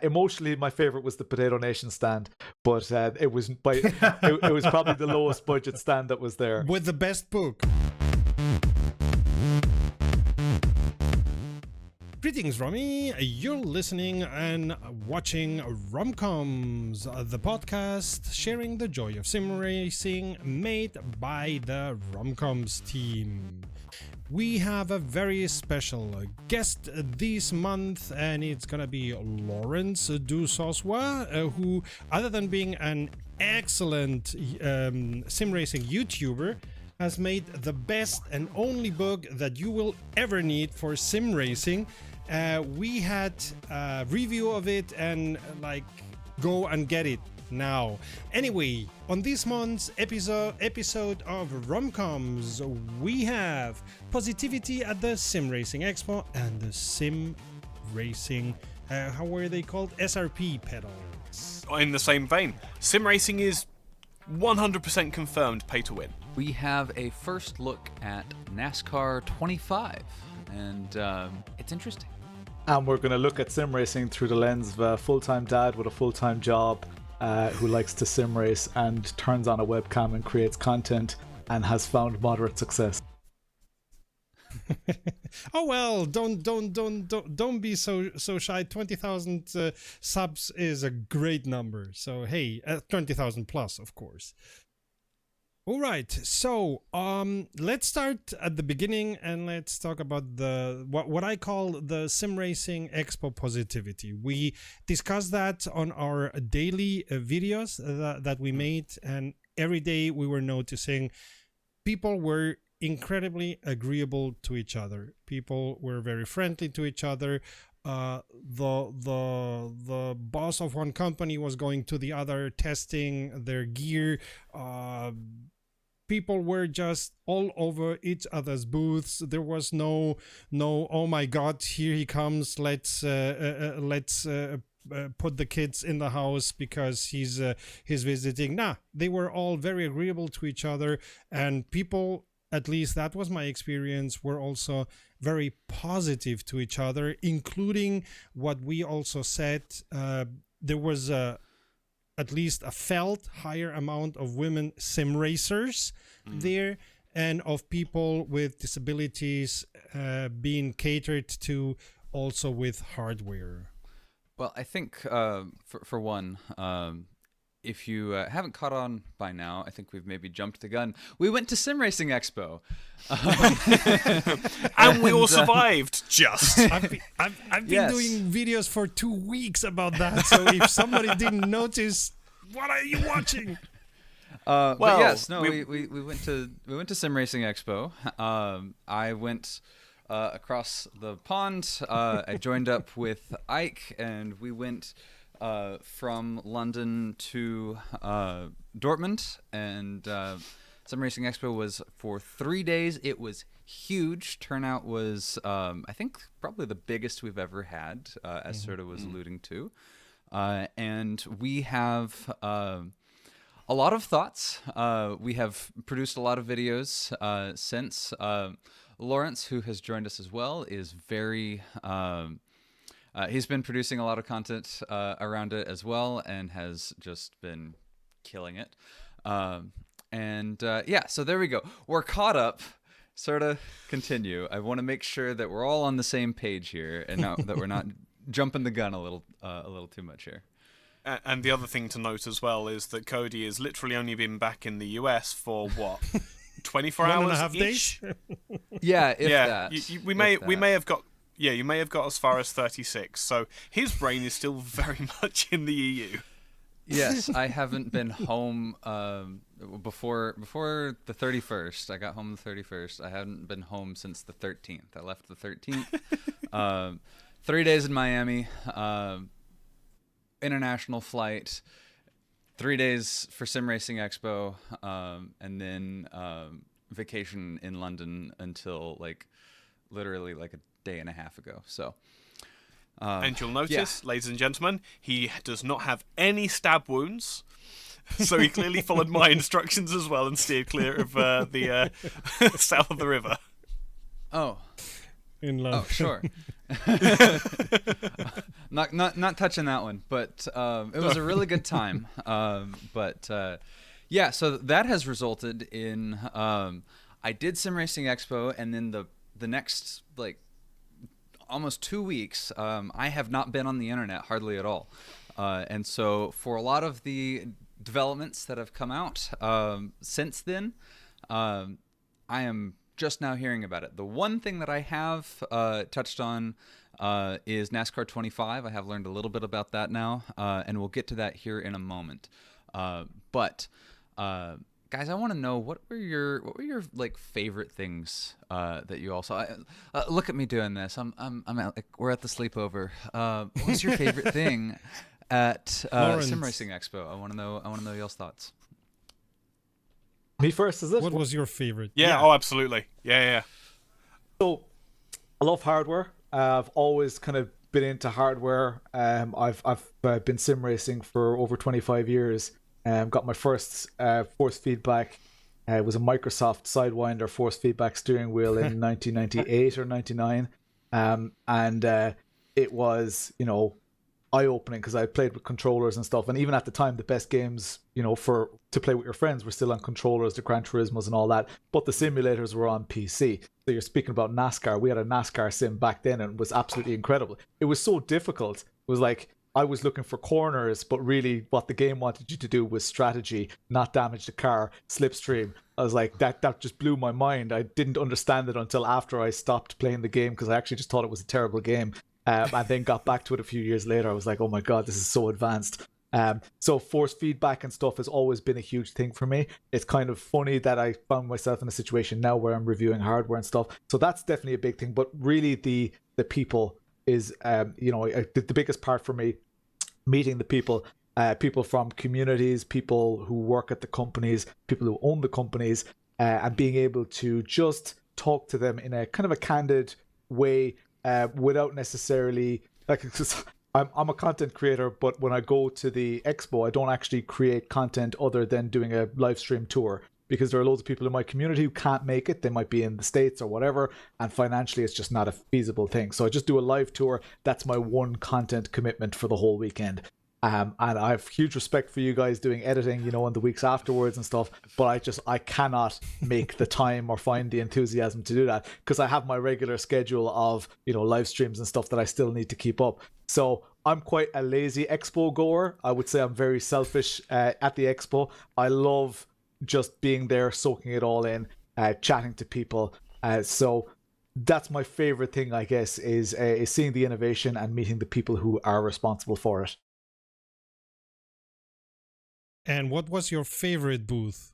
Emotionally, my favorite was the Potato Nation stand, but it was it was probably the lowest budget stand that was there. With the best book. Greetings, Romy. You're listening and watching Romcoms, the podcast sharing the joy of sim racing made by the Romcoms team. We have a very special guest this month, and it's gonna be Laurence Dusoswa, who, other than being an excellent sim racing YouTuber, has made the best and only book that you will ever need for sim racing. We had a review of it, and go and get it now. Anyway, on this month's episode of Romcoms, we have positivity at the Sim Racing Expo and the Sim Racing, how were they called? SRP pedals. In the same vein, sim racing is 100% confirmed pay to win. We have a first look at NASCAR 25, and it's interesting. And we're going to look at sim racing through the lens of a full-time dad with a full-time job who likes to sim race and turns on a webcam and creates content and has found moderate success. Oh well, don't be so shy. 20,000 subs is a great number. So hey, 20,000 plus, of course. All right, so let's start at the beginning and let's talk about the what I call the Sim Racing Expo positivity. We discussed that on our daily videos that we made, and every day we were noticing people were incredibly agreeable to each other. People were very friendly to each other. The boss of one company was going to the other testing their gear. People were just all over each other's booths. There was no oh my god, here he comes, let's put the kids in the house because he's visiting. Nah, they were all very agreeable to each other, and people, at least that was my experience, were also very positive to each other, including what we also said. There was at least a felt higher amount of women sim racers there, and of people with disabilities being catered to also with hardware. Well, I think for one, if you haven't caught on by now, I think we've maybe jumped the gun. We went to Sim Racing Expo, and we all survived. Just I've been doing videos for 2 weeks about that. So if somebody didn't notice, what are you watching? But yes, no, we went to Sim Racing Expo. I went across the pond. I joined up with Ike, and we went from London to Dortmund, and Sim Racing Expo was for 3 days. It was huge. Turnout was, I think, probably the biggest we've ever had, as Serta was alluding to. And we have a lot of thoughts. We have produced a lot of videos since. Laurence, who has joined us as well, is very... he's been producing a lot of content around it as well, and has just been killing it. So there we go. We're caught up. Sort of continue. I want to make sure that we're all on the same page here, and that we're not jumping the gun a little too much here. And the other thing to note as well is that Cody has literally only been back in the US for what, 24 hours? 1.5 days. Yeah, that. We may have got. Yeah, you may have got as far as 36, so his brain is still very much in the EU. Yes, I haven't been home before the 31st. I got home the 31st. I hadn't been home since the 13th. I left the 13th. 3 days in Miami, international flight, 3 days for Sim Racing Expo, and then vacation in London until literally a day and a half ago. So and you'll notice, ladies and gentlemen, he does not have any stab wounds, so he clearly followed my instructions as well and steered clear of the south of the river. Oh, in London. Oh, sure. not touching that one, but it was a really good time. Yeah, so that has resulted in I did Sim Racing Expo, and then the next like almost 2 weeks, I have not been on the internet hardly at all. And so for a lot of the developments that have come out since then, I am just now hearing about it. The one thing that I have touched on is NASCAR 25. I have learned a little bit about that now, and we'll get to that here in a moment. But guys, I want to know what were your like favorite things that you all saw. Look at me doing this. I'm like, we're at the sleepover. What was your favorite thing at Sim Racing Expo? I want to know y'all's thoughts. Me first, is it? What was your favorite? Yeah. Oh, absolutely. Yeah. So, I love hardware. I've always kind of been into hardware. I've been sim racing for over 25 years. Got my first force feedback. It was a Microsoft Sidewinder force feedback steering wheel in 1998 or 99. And it was, eye-opening because I played with controllers and stuff. And even at the time, the best games, to play with your friends were still on controllers, the Gran Turismos and all that. But the simulators were on PC. So you're speaking about NASCAR. We had a NASCAR sim back then, and it was absolutely incredible. It was so difficult. It was like I was looking for corners, but really what the game wanted you to do was strategy, not damage the car, slipstream. I was like, that just blew my mind. I didn't understand it until after I stopped playing the game because I actually just thought it was a terrible game. And then got back to it a few years later. I was like, oh my God, this is so advanced. So force feedback and stuff has always been a huge thing for me. It's kind of funny that I found myself in a situation now where I'm reviewing hardware and stuff. So that's definitely a big thing. But really the people is, the biggest part for me, meeting the people, people from communities, people who work at the companies, people who own the companies, and being able to just talk to them in a kind of a candid way, without necessarily I'm a content creator, but when I go to the expo, I don't actually create content other than doing a live stream tour, because there are loads of people in my community who can't make it. They might be in the States or whatever, and financially it's just not a feasible thing. So I just do a live tour. That's my one content commitment for the whole weekend. And I have huge respect for you guys doing editing, in the weeks afterwards and stuff, but I cannot make the time or find the enthusiasm to do that, because I have my regular schedule of, live streams and stuff that I still need to keep up. So I'm quite a lazy expo goer. I would say I'm very selfish at the expo. I love just being there, soaking it all in, chatting to people. So that's my favorite thing, I guess, is seeing the innovation and meeting the people who are responsible for it. And what was your favorite booth?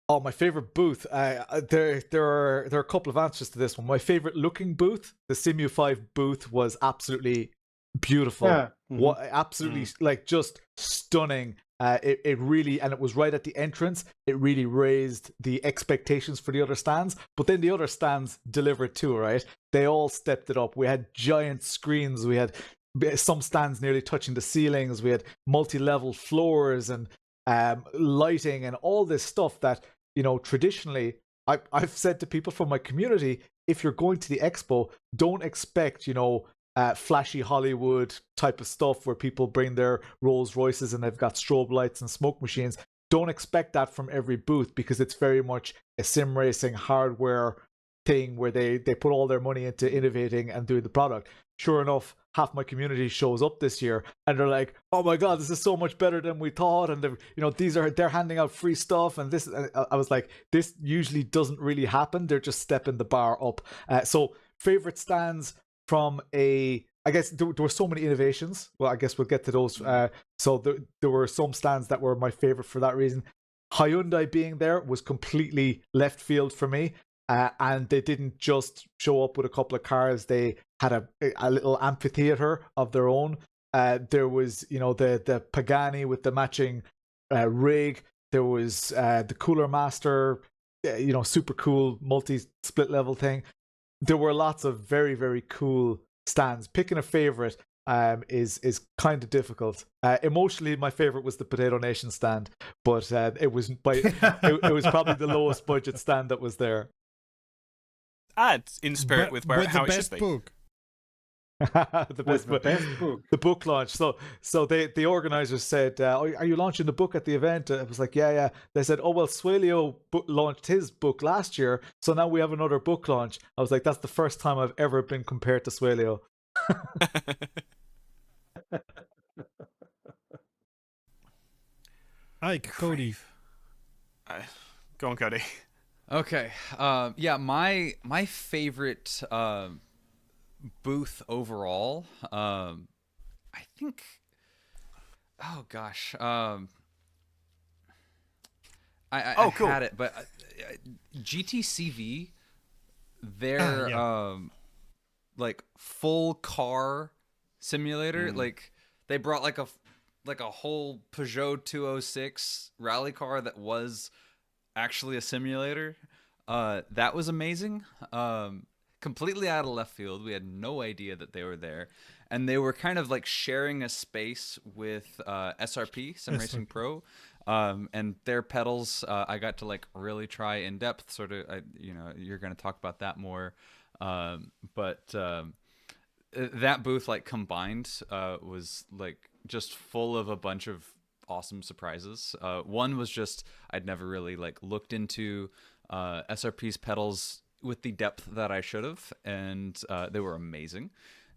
Oh, my favorite booth. There are a couple of answers to this one. My favorite looking booth, the Simu 5 booth, was absolutely beautiful. Yeah. Mm-hmm. What absolutely like just stunning. It really, and it was right at the entrance. It really raised the expectations for the other stands. But then the other stands delivered too, right? They all stepped it up. We had giant screens. We had some stands nearly touching the ceilings. We had multi-level floors and lighting and all this stuff that, traditionally I've said to people from my community, if you're going to the expo, don't expect, flashy Hollywood type of stuff where people bring their Rolls Royces and they've got strobe lights and smoke machines. Don't expect that from every booth, because it's very much a sim racing hardware thing where they put all their money into innovating and doing the product. Sure enough, half my community shows up this year and they're like, oh my God, this is so much better than we thought. And they're handing out free stuff. And this, I was like, this usually doesn't really happen. They're just stepping the bar up. So favorite stands from I guess there were so many innovations. Well, I guess we'll get to those. So there were some stands that were my favorite for that reason. Hyundai being there was completely left field for me. And they didn't just show up with a couple of cars. They had a little amphitheater of their own. There was, the Pagani with the matching rig. There was the Cooler Master, super cool multi-split level thing. There were lots of very, very cool stands. Picking a favorite is kind of difficult. Emotionally, my favorite was the Potato Nation stand, but it was probably the lowest budget stand that was there. in spirit with how it should be. Book. The best book. The book launch. So the organizers said, "Are you launching the book at the event?" I was like, "Yeah." They said, "Oh well, Swaleo launched his book last year, so now we have another book launch." I was like, "That's the first time I've ever been compared to Swaleo." Cody. Go on, Cody. Okay. Yeah, my favorite booth overall. I think. Oh gosh. I cool. had it, but GTCV, their like full car simulator, like they brought like a whole Peugeot 206 rally car that was actually a simulator. That was amazing. Completely out of left field. We had no idea that they were there, and they were kind of like sharing a space with SRP, Sim Racing Pro, and their pedals. I got to like really try in depth. Sort of, you're going to talk about that more, but that booth like combined was like just full of a bunch of awesome surprises. One was just I'd never really like looked into SRP's pedals with the depth that I should have, and they were amazing.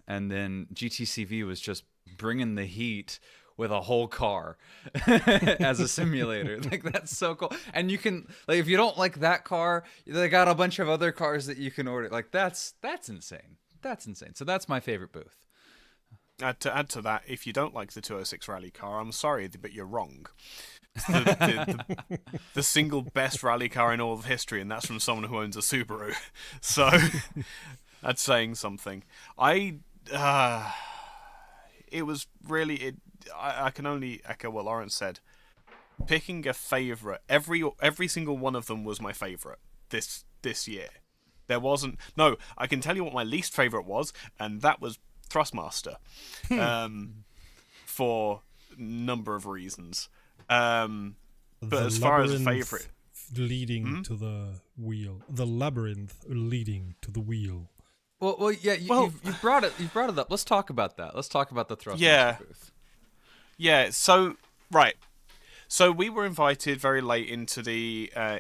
And then GTCV was just bringing the heat with a whole car as a simulator. Like, that's so cool. And you can, like, if you don't like that car, they got a bunch of other cars that you can order. Like, that's insane. That's insane. So that's my favorite booth. To add to that, if you don't like the 206 rally car, I'm sorry, but you're wrong. It's the single best rally car in all of history, and that's from someone who owns a Subaru. So that's saying something. I can only echo what Laurence said. Picking a favorite, every single one of them was my favorite this year. There wasn't. No, I can tell you what my least favorite was, and that was Thrustmaster, for a number of reasons. But as far as a favorite, leading to the wheel, the labyrinth leading to the wheel. Well, yeah. You brought it up. Let's talk about that. Let's talk about the Thrustmaster booth. Yeah. So right. So we were invited very late into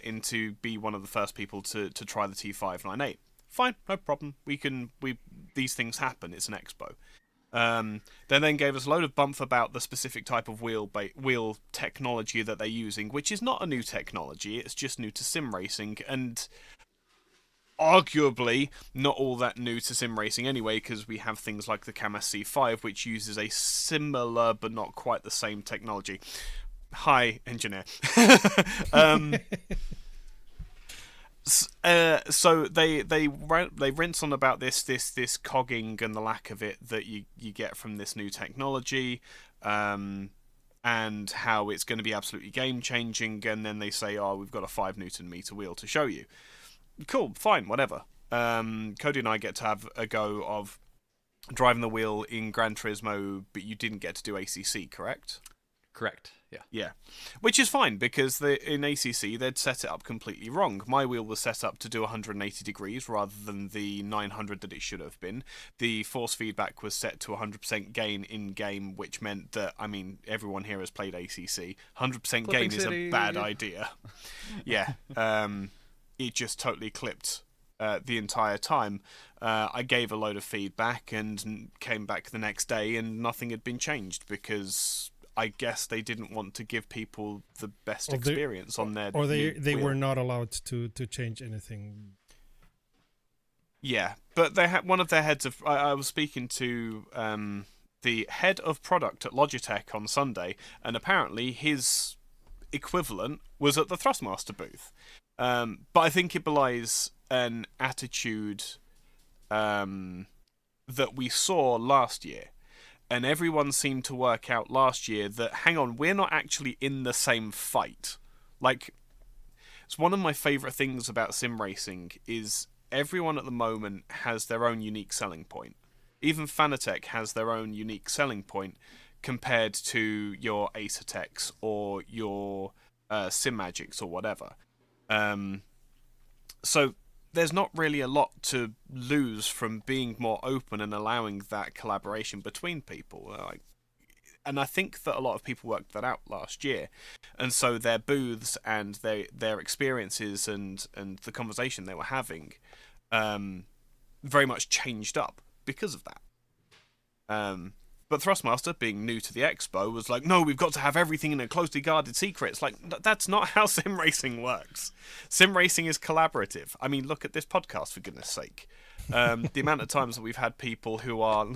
into be one of the first people to try the T598. Fine, no problem. These things happen. It's an expo. They then gave us a load of bump about the specific type of wheel technology that they're using, which is not a new technology. It's just new to sim racing, and arguably not all that new to sim racing anyway, because we have things like the Camas C5, which uses a similar but not quite the same technology. Hi, engineer. So they rinse on about this cogging and the lack of it that you get from this new technology, and how it's going to be absolutely game changing. And then they say, "Oh, we've got a 5 Nm wheel to show you." Cool, fine, whatever. Cody and I get to have a go of driving the wheel in Gran Turismo, but you didn't get to do ACC, correct? Correct. Yeah, which is fine, because in ACC they'd set it up completely wrong. My wheel was set up to do 180 degrees rather than the 900 that it should have been. The force feedback was set to 100% gain in game, which meant that, I mean, everyone here has played ACC. 100% gain is a bad idea. Yeah, it just totally clipped the entire time. I gave a load of feedback and came back the next day, and nothing had been changed, because I guess they didn't want to give people the best experience on their or they wheel. were not allowed to change anything. Yeah, but they had one of their heads of. I was speaking to the head of product at Logitech on Sunday, and apparently his equivalent was at the Thrustmaster booth. But I think it belies an attitude that we saw last year. And everyone seemed to work out last year that, hang on, we're not actually in the same fight. Like, it's one of my favourite things about sim racing is everyone at the moment has their own unique selling point. Even Fanatec has their own unique selling point compared to your Acertecs or your Simagics or whatever. So there's not really a lot to lose from being more open and allowing that collaboration between people. And I think that a lot of people worked that out last year, and so their booths and their experiences and the conversation they were having very much changed up because of that. But Thrustmaster, being new to the expo, was like, no, we've got to have everything in a closely guarded secret. It's like, that's not how sim racing works. Sim racing is collaborative. I mean, look at this podcast, for goodness sake. The amount of times that we've had people who are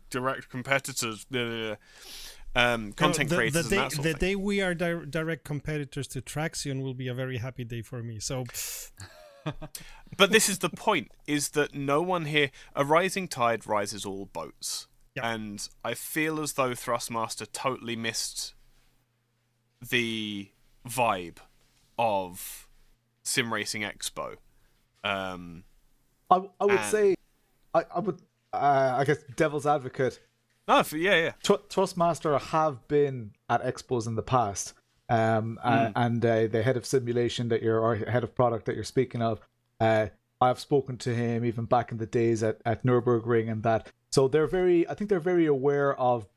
direct competitors, content creators, and that sort of the thing. day we are direct competitors to Traxion will be a very happy day for me. So, but this is the point: is that no one here. A rising tide rises all boats, and I feel as though Thrustmaster totally missed the vibe of Sim Racing Expo. I would say, I would, I guess, devil's advocate. No, yeah. Thrustmaster have been at expos in the past, and the head of simulation or head of product that you're speaking of, I've spoken to him even back in the days at Nürburgring and that. So I think they're very aware of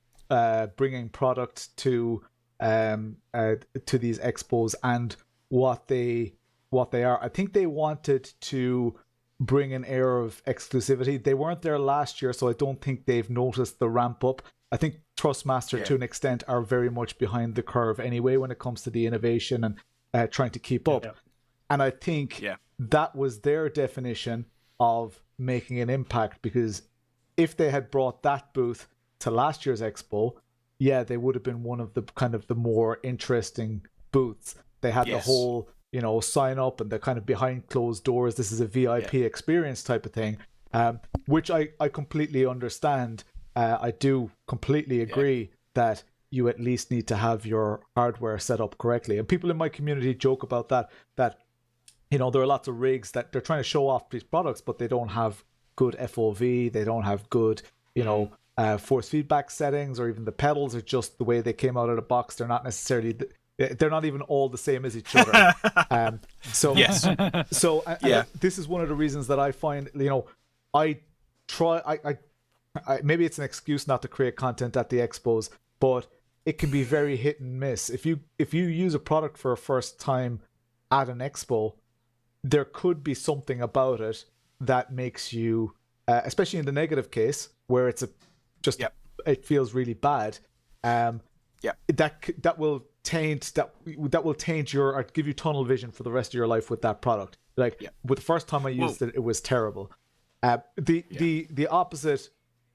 bringing product to these expos and what they are. I think they wanted to bring an air of exclusivity. They weren't there last year, so I don't think they've noticed the ramp up. I think Thrustmaster to an extent are very much behind the curve anyway when it comes to the innovation and trying to keep up. And I think that was their definition of making an impact, because if they had brought that booth to last year's expo, they would have been one of the kind of the more interesting booths. They had the whole sign up and the kind of behind closed doors, this is a VIP experience type of thing, which I completely understand. I do completely agree that you at least need to have your hardware set up correctly. And people in my community joke about that there are lots of rigs that they're trying to show off these products, but they don't have good FOV, they don't have good, force feedback settings, or even the pedals are just the way they came out of the box. They're not necessarily... They're not even all the same as each other. This is one of the reasons that I find, I maybe it's an excuse not to create content at the expos, but it can be very hit and miss. If you use a product for a first time at an expo, there could be something about it that makes you, especially in the negative case where it's it feels really bad. That will taint your, or give you tunnel vision for the rest of your life with that product. With the first time I used it was terrible. The opposite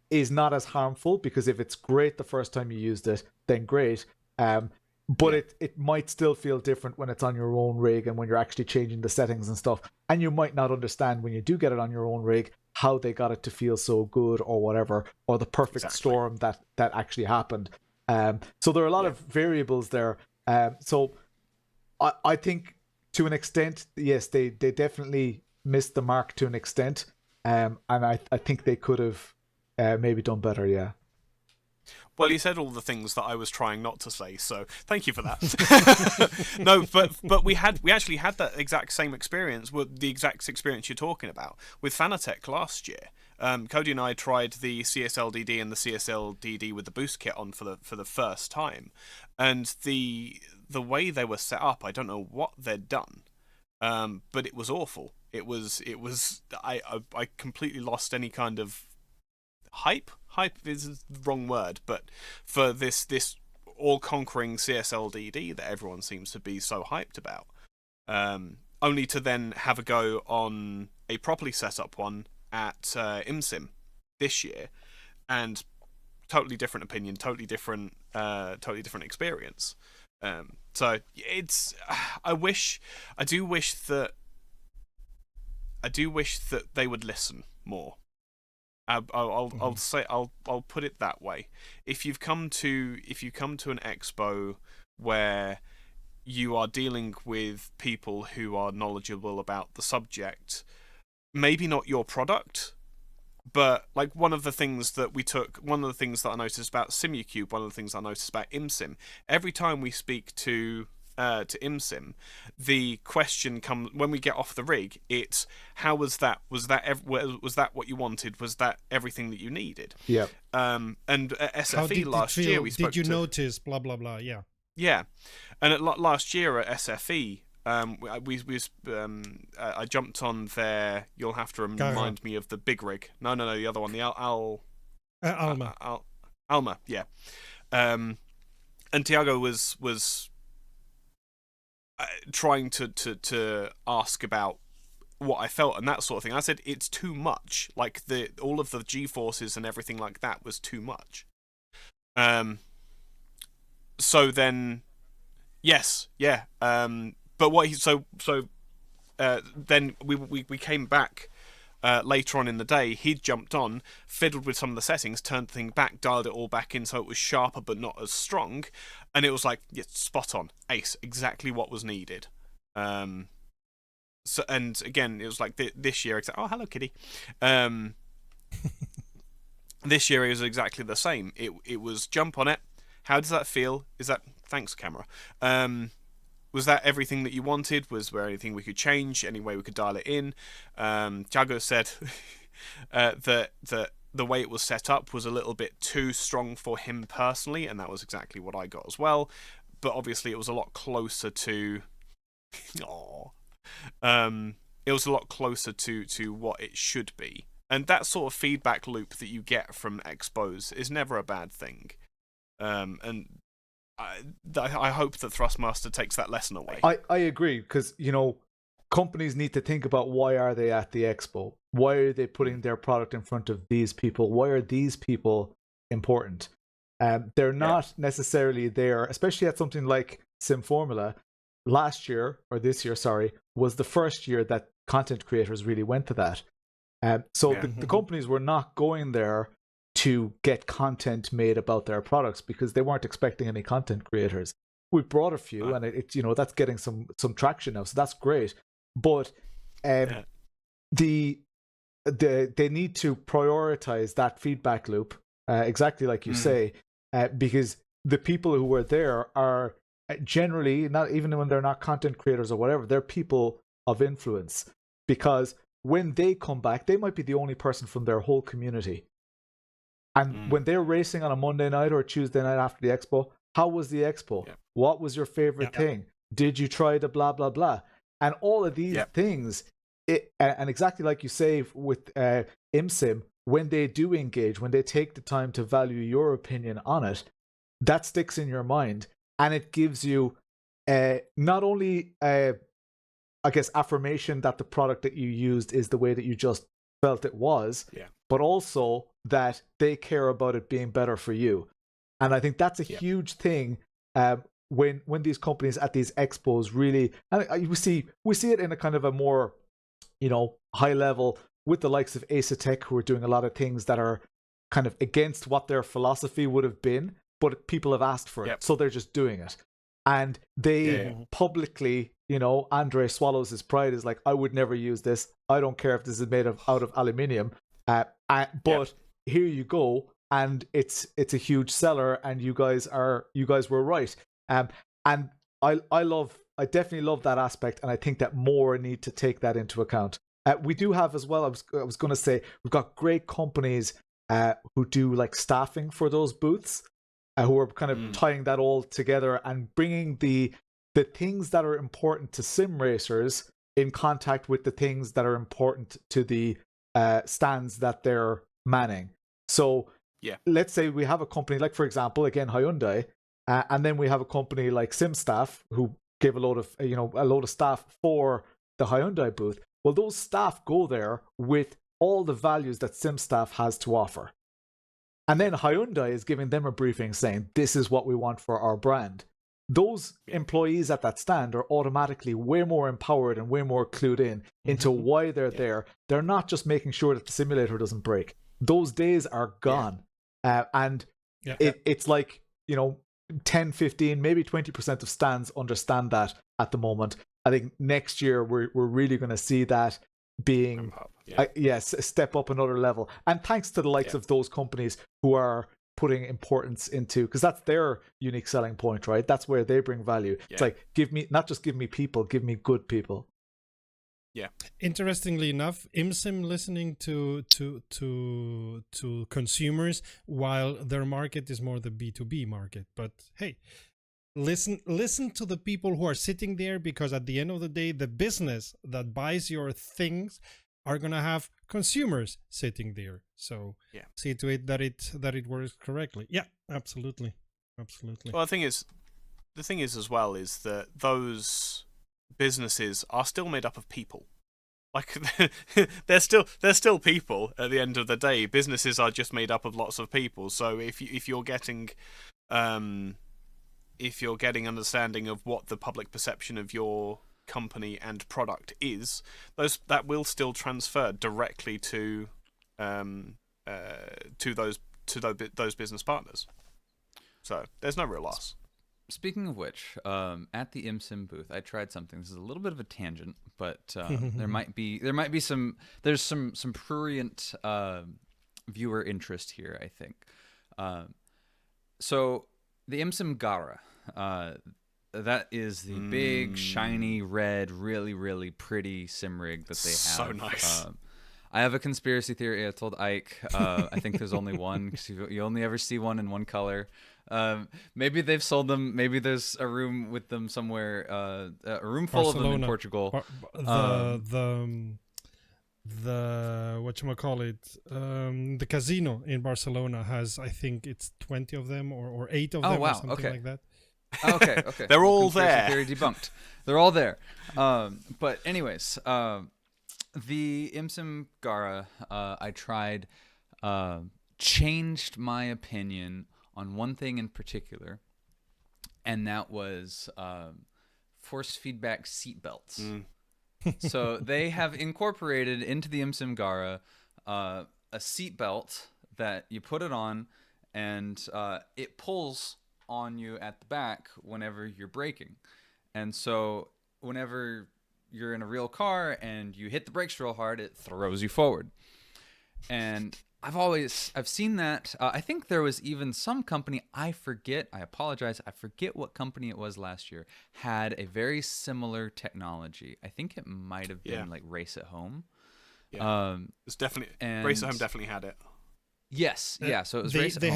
is not as harmful, because if it's great the first time you used it, then great. But it might still feel different when it's on your own rig and when you're actually changing the settings and stuff. And you might not understand when you do get it on your own rig how they got it to feel so good or whatever, or the perfect storm that actually happened. So there are a lot of variables there. So I think to an extent, yes, they definitely missed the mark to an extent. And I think they could have maybe done better, Well, you said all the things that I was trying not to say, so thank you for that. No, but we actually had that exact same experience, with the exact experience you're talking about, with Fanatec last year. Cody and I tried the CSLDD and the CSLDD with the boost kit on for the first time, and the way they were set up, I don't know what they'd done, but it was awful. It was I completely lost any kind of hype. Hype is the wrong word, but for this all-conquering CSLDD that everyone seems to be so hyped about, only to then have a go on a properly set up one at Imsim this year, and totally different opinion, totally different experience. So it's I do wish that they would listen more. I'll put it that way. If you come to an expo where you are dealing with people who are knowledgeable about the subject, maybe not your product, but like one of the things that I noticed about SimuCube, one of the things I noticed about Imsim, every time we speak to to Imsim, the question comes when we get off the rig. It's how was that? Was that what you wanted? Was that everything that you needed? Yeah. And at SFE How did last it feel? year, we spoke Did you to, notice? Blah blah blah. Yeah. yeah, and last year at SFE, I jumped on their. You'll have to remind me of the big rig. No, the other one, the Alma. Alma, yeah. And Tiago was trying to ask about what I felt and that sort of thing. I said it's too much. Like all of the G-forces and everything like that was too much. So then, yes, yeah. But what then we came back. Later on in the day, he'd jumped on, fiddled with some of the settings, turned the thing back, dialed it all back in so it was sharper but not as strong, and it was like, yeah, spot on, ace, exactly what was needed. So, and again, it was like this year, oh, hello, kitty. This year it was exactly the same. It was jump on it. How does that feel? Is that thanks, camera? Was that everything that you wanted? Was there anything we could change? Any way we could dial it in? Tiago said that the way it was set up was a little bit too strong for him personally, and that was exactly what I got as well. But obviously, it was a lot closer to. It was a lot closer to what it should be, and that sort of feedback loop that you get from expos is never a bad thing. And I hope that Thrustmaster takes that lesson away. I agree, because companies need to think about why are they at the expo? Why are they putting their product in front of these people? Why are these people important? They're not necessarily there, especially at something like Sim Formula. Last year, or this year, sorry, was the first year that content creators really went to that. So the companies were not going there to get content made about their products because they weren't expecting any content creators. We brought a few, and it's that's getting some traction now, so that's great. But they need to prioritize that feedback loop, exactly like you say, because the people who were there are generally, not even when they're not content creators or whatever, they're people of influence, because when they come back, they might be the only person from their whole community. And when they're racing on a Monday night or a Tuesday night after the expo, how was the expo? What was your favorite thing? Did you try the blah, blah, blah? And all of these things, and exactly like you say with Imsim, when they do engage, when they take the time to value your opinion on it, that sticks in your mind. And it gives you not only, I guess, affirmation that the product that you used is the way that you just felt it was, but also that they care about it being better for you. And I think that's a huge thing when these companies at these expos really, and we see it in a kind of a more, high level with the likes of ACEvo, who are doing a lot of things that are kind of against what their philosophy would have been, but people have asked for it, so they're just doing it. And they publicly, Andre swallows his pride, is like, I would never use this. I don't care if this is made out of aluminium. But here you go, and it's a huge seller, and you guys were right. And I definitely love that aspect, and I think that more need to take that into account. We do have as well, I was going to say, we've got great companies who do like staffing for those booths, who are kind of tying that all together and bringing the things that are important to sim racers in contact with the things that are important to the stands that they're manning. So let's say we have a company like, for example, again, Hyundai, and then we have a company like SimStaff who gave a load of staff for the Hyundai booth. Well, those staff go there with all the values that SimStaff has to offer. And then Hyundai is giving them a briefing saying, this is what we want for our brand. Those employees at that stand are automatically way more empowered and way more clued in into why they're there. They're not just making sure that the simulator doesn't break. Those days are gone. It's like, 10, 15, maybe 20% of stands understand that at the moment. I think next year we're really going to see that being a step up another level. And thanks to the likes of those companies who are putting importance into, because that's their unique selling point, right? That's where they bring value. It's like, not just give me people, give me good people. Yeah. Interestingly enough, Imsim listening to consumers, while their market is more the B2B market. But hey, listen to the people who are sitting there, because at the end of the day, the business that buys your things are gonna have consumers sitting there. So see to it that it works correctly. Yeah, absolutely. Well, the thing is as well is that those businesses are still made up of people. Like they're still people at the end of the day. Businesses are just made up of lots of people. So if you're getting understanding of what the public perception of your company and product is, that will still transfer directly to those business partners. So there's no real loss. Speaking of which, at the Imsim booth, I tried something. This is a little bit of a tangent, but there might be some prurient viewer interest here, I think. So the Imsim Garra, that is the big, shiny, red, really, really pretty sim rig that they have. So nice. I have a conspiracy theory. I told Ike, I think there's only one, because you only ever see one in one color. Maybe they've sold them. Maybe there's a room with them somewhere. A room full Barcelona. of them in Portugal. The whatchamacallit, the casino in Barcelona has, I think it's 20 of them or 8 of them or something like that. Okay. They're all there. Theory debunked. They're all there. But anyways, the Imsim Garra, I tried, changed my opinion on one thing in particular, and that was force feedback seatbelts. So they have incorporated into the Imsim Garra a seatbelt that you put it on, and it pulls on you at the back whenever you're braking. And so whenever you're in a real car and you hit the brakes real hard, it throws you forward. And I've seen that. I think there was even some company, I apologize, I forget what company it was last year, had a very similar technology. I think it might have been like Race at Home. Yeah. It's definitely, Race at Home definitely had it. Yes. Yeah. So it was Race at Home.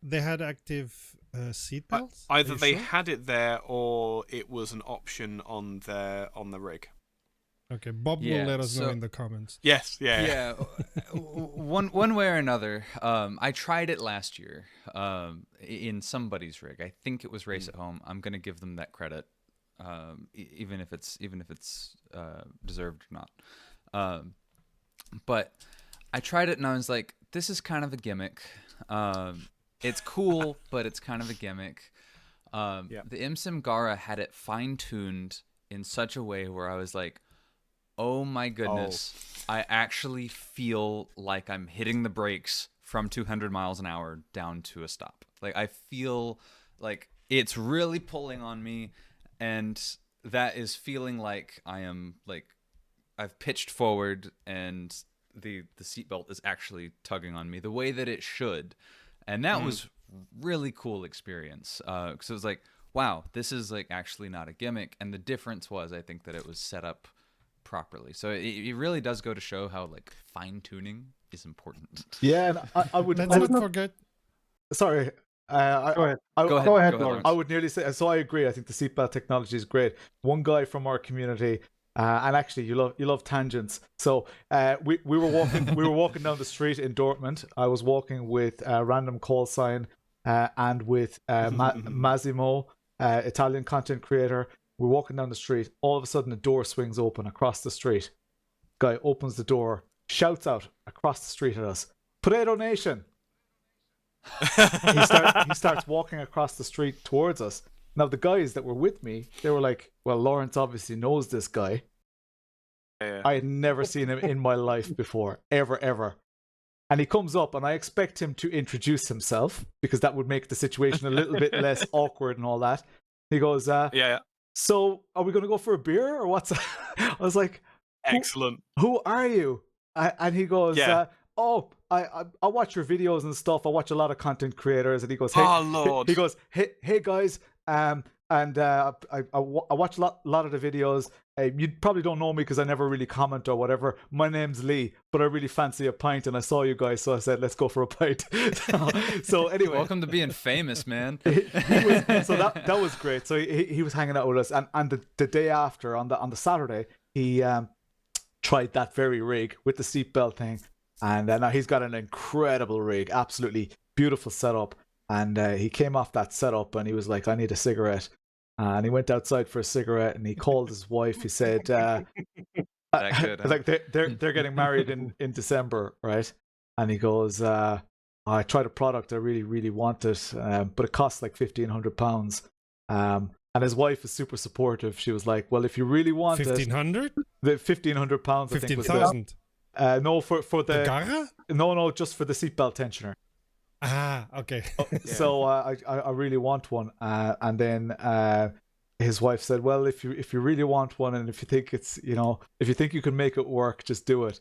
They had active seatbelts? Either they had it there or it was an option on the rig. Okay, Bob will let us know in the comments. Yes, yeah. One way or another. I tried it last year in somebody's rig. I think it was Race at Home. I'm gonna give them that credit, even if it's deserved or not. But I tried it and I was like, this is kind of a gimmick. It's cool, but it's kind of a gimmick. The Imsim Garra had it fine-tuned in such a way where I was like, oh my goodness, I actually feel like I'm hitting the brakes from 200 miles an hour down to a stop. Like, I feel like it's really pulling on me, and that is feeling like I am, like, I've pitched forward and the seatbelt is actually tugging on me the way that it should. And that was really cool experience. Because it was like, wow, this is like actually not a gimmick. And the difference was, I think, that it was set up properly. So it really does go to show how like fine tuning is important. Yeah, and I would. Let's not forget. Sorry. Go ahead, Laurence. I would nearly say. So I agree. I think the seatbelt technology is great. One guy from our community, and actually, you love tangents. So we were walking down the street in Dortmund. I was walking with a random call sign and with Massimo, Italian content creator. We're walking down the street. All of a sudden, a door swings open across the street. Guy opens the door, shouts out across the street at us, "Potato Nation!" he starts walking across the street towards us. Now, the guys that were with me, they were like, well, Laurence obviously knows this guy. Yeah. I had never seen him in my life before, ever. And he comes up, and I expect him to introduce himself, because that would make the situation a little bit less awkward and all that. He goes, yeah. So, are we going to go for a beer, or what's... I was like... Excellent. Who are you? And he goes, I watch your videos and stuff. I watch a lot of content creators, and he goes, "Oh Lord!" He goes, hey guys, and I watch a lot of the videos. You probably don't know me because I never really comment or whatever. My name's Lee, but I really fancy a pint, and I saw you guys, so I said, let's go for a pint. so anyway, welcome to being famous, man. So that was great. So he was hanging out with us, and the day after, on the Saturday, he tried that very rig with the seatbelt thing, and now he's got an incredible rig, absolutely beautiful setup. And he came off that setup, and he was like, I need a cigarette. And he went outside for a cigarette, and he called his wife. He said, that good, huh? like they're getting married in December, right? And he goes, I tried a product I really, really wanted, but it costs like £1,500. And his wife is super supportive. She was like, well, if you really want £1,500? The £1,500, I think was 15,000. No, for the Garra? No, just for the seatbelt tensioner. Ah, okay. So I really want one, and then his wife said, "Well, if you really want one, and if you think it's if you think you can make it work, just do it."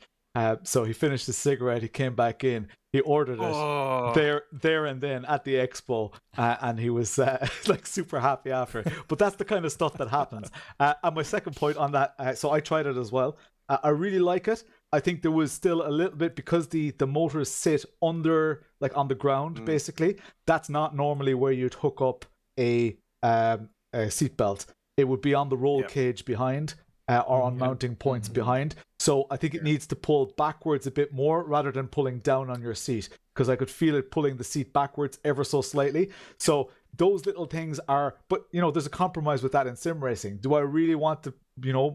So he finished his cigarette. He came back in. He ordered it there and then at the expo, and he was like super happy after. But that's the kind of stuff that happens. And my second point on that, so I tried it as well. I really like it. I think there was still a little bit, because the motors sit under, like on the ground, basically. That's not normally where you'd hook up a seatbelt. It would be on the roll cage behind, or on mounting points behind. So I think it needs to pull backwards a bit more rather than pulling down on your seat, because I could feel it pulling the seat backwards ever so slightly. So those little things are, but there's a compromise with that in sim racing. Do I really want to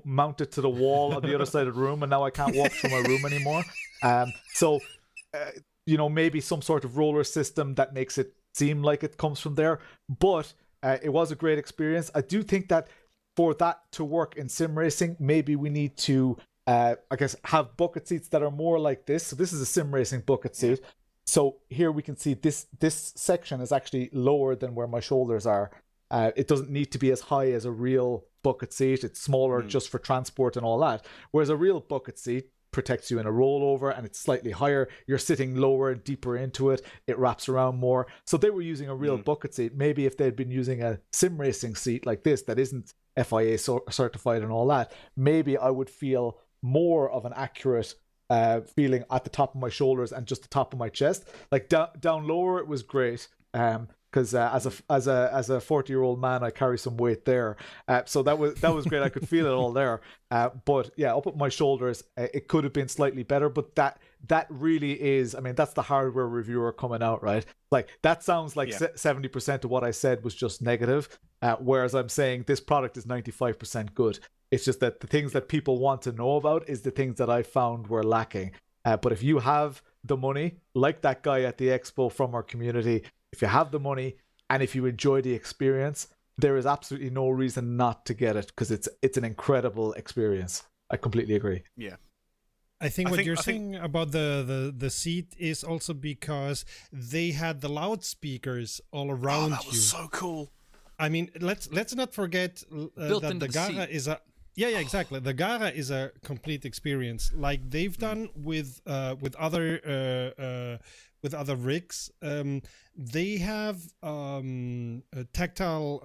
mount it to the wall on the other side of the room, and now I can't walk through my room anymore? So maybe some sort of roller system that makes it seem like it comes from there. But it was a great experience. I do think that for that to work in sim racing, maybe we need to I guess have bucket seats that are more like this. So this is a sim racing bucket seat. So here we can see this section is actually lower than where my shoulders are. It doesn't need to be as high as a real bucket seat. It's smaller just for transport and all that. Whereas a real bucket seat protects you in a rollover, and it's slightly higher. You're sitting lower, deeper into it. It wraps around more. So they were using a real bucket seat. Maybe if they'd been using a sim racing seat like this that isn't FIA certified and all that, maybe I would feel more of an accurate feeling at the top of my shoulders and just the top of my chest. Like down lower, it was great. Because as a 40-year-old man, I carry some weight there, so that was great. I could feel it all there, but yeah, up at my shoulders, it could have been slightly better. But that really is, I mean, that's the hardware reviewer coming out, right? Like that sounds like 70% of what I said was just negative, whereas I'm saying this product is 95% good. It's just that the things that people want to know about is the things that I found were lacking. But if you have the money, like that guy at the expo from our community, if you have the money and if you enjoy the experience, there is absolutely no reason not to get it, because it's an incredible experience. I completely agree. Yeah. I think what you're saying about the seat is also because they had the loudspeakers all around you. That was so cool. I mean, let's not forget that the Garra is a exactly. The Garra is a complete experience, like they've done with other rigs. They have tactile.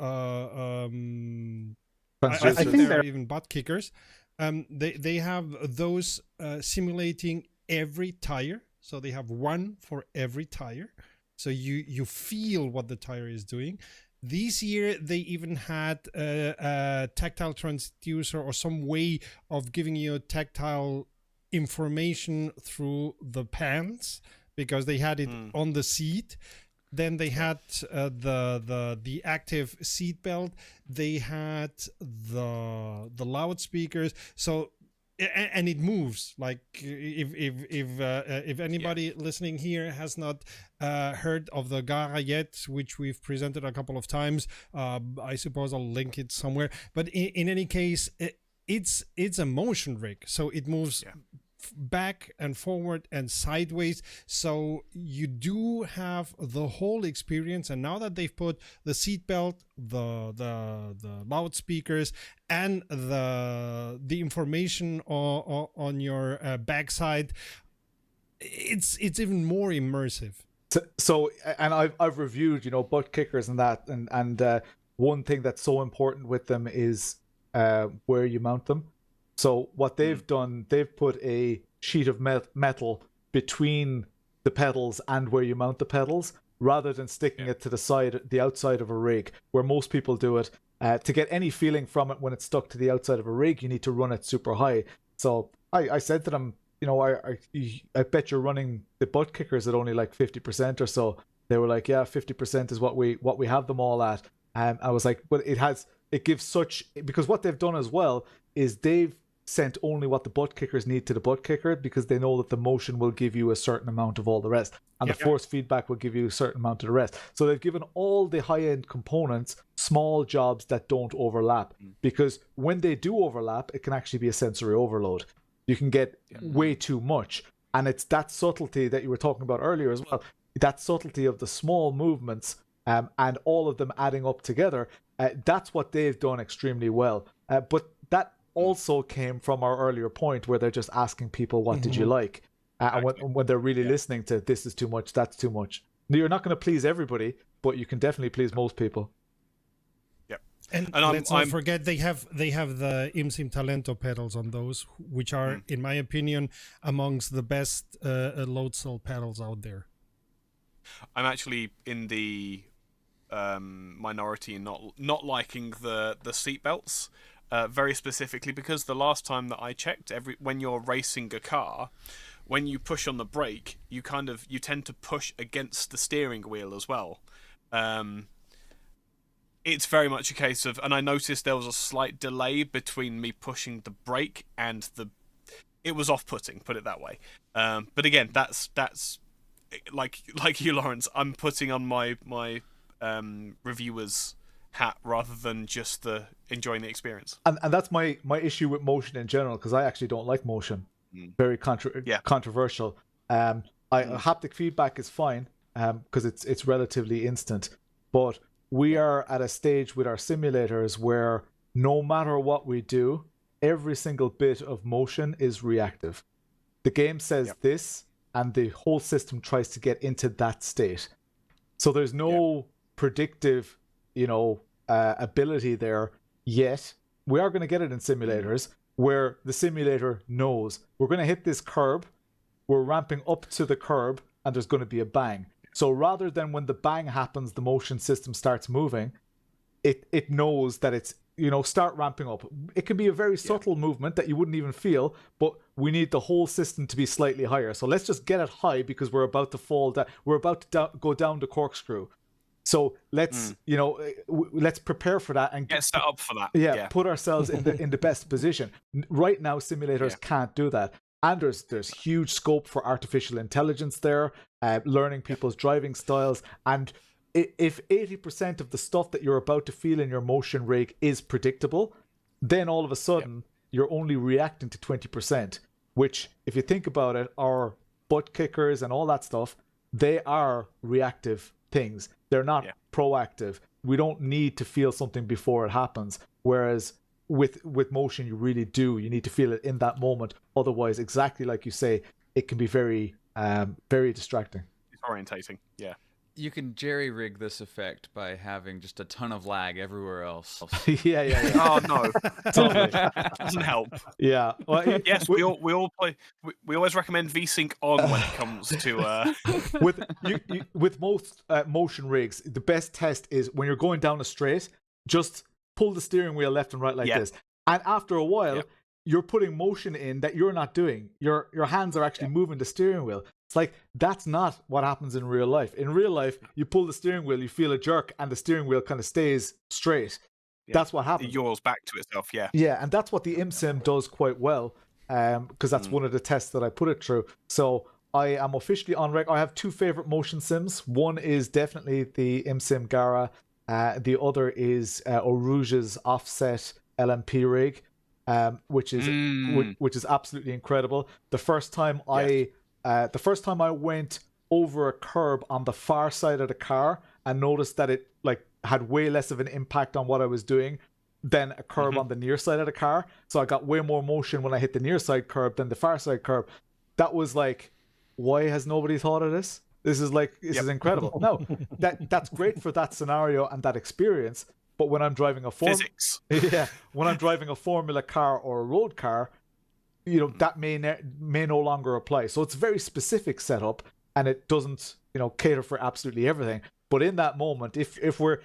I think they're even butt kickers. They have those simulating every tire. So they have one for every tire. So you feel what the tire is doing. This year, they even had a tactile transducer or some way of giving you tactile information through the pants, because they had it on the seat. Then they had the active seat belt. They had the loudspeakers. So, and it moves. Like if anybody listening here has not heard of the Garra yet, which we've presented a couple of times, I suppose I'll link it somewhere. But in any case, it's a motion rig, so it moves back and forward and sideways, so you do have the whole experience. And now that they've put the seatbelt, the loudspeakers, and the information on your backside, it's even more immersive. So and I've reviewed, butt kickers and that, and one thing that's so important with them is where you mount them. So what they've done, they've put a sheet of metal between the pedals and where you mount the pedals, rather than sticking it to the outside of a rig, where most people do it. To get any feeling from it when it's stuck to the outside of a rig, you need to run it super high. So I said to them, I bet you're running the butt kickers at only like 50% or so. They were like, yeah, 50% is what we have them all at. I was like, but it gives such, because what they've done as well is they've sent only what the butt kickers need to the butt kicker, because they know that the motion will give you a certain amount of all the rest, and the force feedback will give you a certain amount of the rest. So they've given all the high-end components small jobs that don't overlap, because when they do overlap, it can actually be a sensory overload. You can get way too much, and it's that subtlety that you were talking about earlier as well, that subtlety of the small movements, and all of them adding up together. That's what they've done extremely well, but that also came from our earlier point where they're just asking people, what did you like? And when they're really listening to, this is too much, that's too much. You're not going to please everybody, but you can definitely please most people. Yep. And let's not forget they have the Imsim Talento pedals on those, which are, in my opinion, amongst the best load cell pedals out there. I'm actually in the minority in not liking the seat belts. Very specifically because the last time that I checked, when you're racing a car, when you push on the brake, you tend to push against the steering wheel as well. It's very much a case of, and I noticed there was a slight delay between me pushing the brake and it was off-putting, put it that way. But again, that's like you, Laurence. I'm putting on my reviewer's hat rather than just enjoying the experience. And that's my issue with motion in general, because I actually don't like motion. Very controversial. Haptic feedback is fine, because it's relatively instant, but we are at a stage with our simulators where no matter what we do, every single bit of motion is reactive. The game says this, and the whole system tries to get into that state. So there's no predictive ability there yet. We are going to get it in simulators where the simulator knows we're going to hit this curb, we're ramping up to the curb, and there's going to be a bang. So rather than when the bang happens, the motion system starts moving, it knows that it's, start ramping up. It can be a very subtle movement that you wouldn't even feel, but we need the whole system to be slightly higher. So let's just get it high because we're about to fall down. We're about to go down the corkscrew. So let's let's prepare for that and get set up for that. Yeah, put ourselves in the best position. Right now, simulators can't do that, and there's huge scope for artificial intelligence there, learning people's driving styles. And if 80% of the stuff that you're about to feel in your motion rig is predictable, then all of a sudden you're only reacting to 20%. Which, if you think about it, our butt kickers and all that stuff, they are reactive things. They're not proactive. We don't need to feel something before it happens. Whereas with motion, you really do. You need to feel it in that moment. Otherwise, exactly like you say, it can be very, very distracting. Disorientating. Yeah. You can jerry-rig this effect by having just a ton of lag everywhere else. Yeah. Oh no, totally doesn't help. Yeah. Well, yes, we all play. We always recommend VSync on when it comes to. With most motion rigs, the best test is when you're going down a straight, just pull the steering wheel left and right like this, and after a while, you're putting motion in that you're not doing. Your hands are actually moving the steering wheel. It's like, that's not what happens in real life. In real life, you pull the steering wheel, you feel a jerk, and the steering wheel kind of stays straight. That's what happens. It yaws back to itself, Yeah, and that's what the Imsim does quite well, because that's one of the tests that I put it through. So I am officially on record. I have two favorite motion sims. One is definitely the Imsim Garra. The other is Oruge's offset LMP rig, which is absolutely incredible. The first time I went over a curb on the far side of the car and noticed that it had way less of an impact on what I was doing than a curb on the near side of the car. So I got way more motion when I hit the near side curb than the far side curb. That was like why has nobody thought of this? This is incredible. No, that's great for that scenario and that experience. But when I'm driving physics, when I'm driving a Formula car or a road car, that may no longer apply. So it's a very specific setup, and it doesn't cater for absolutely everything. But in that moment, if we're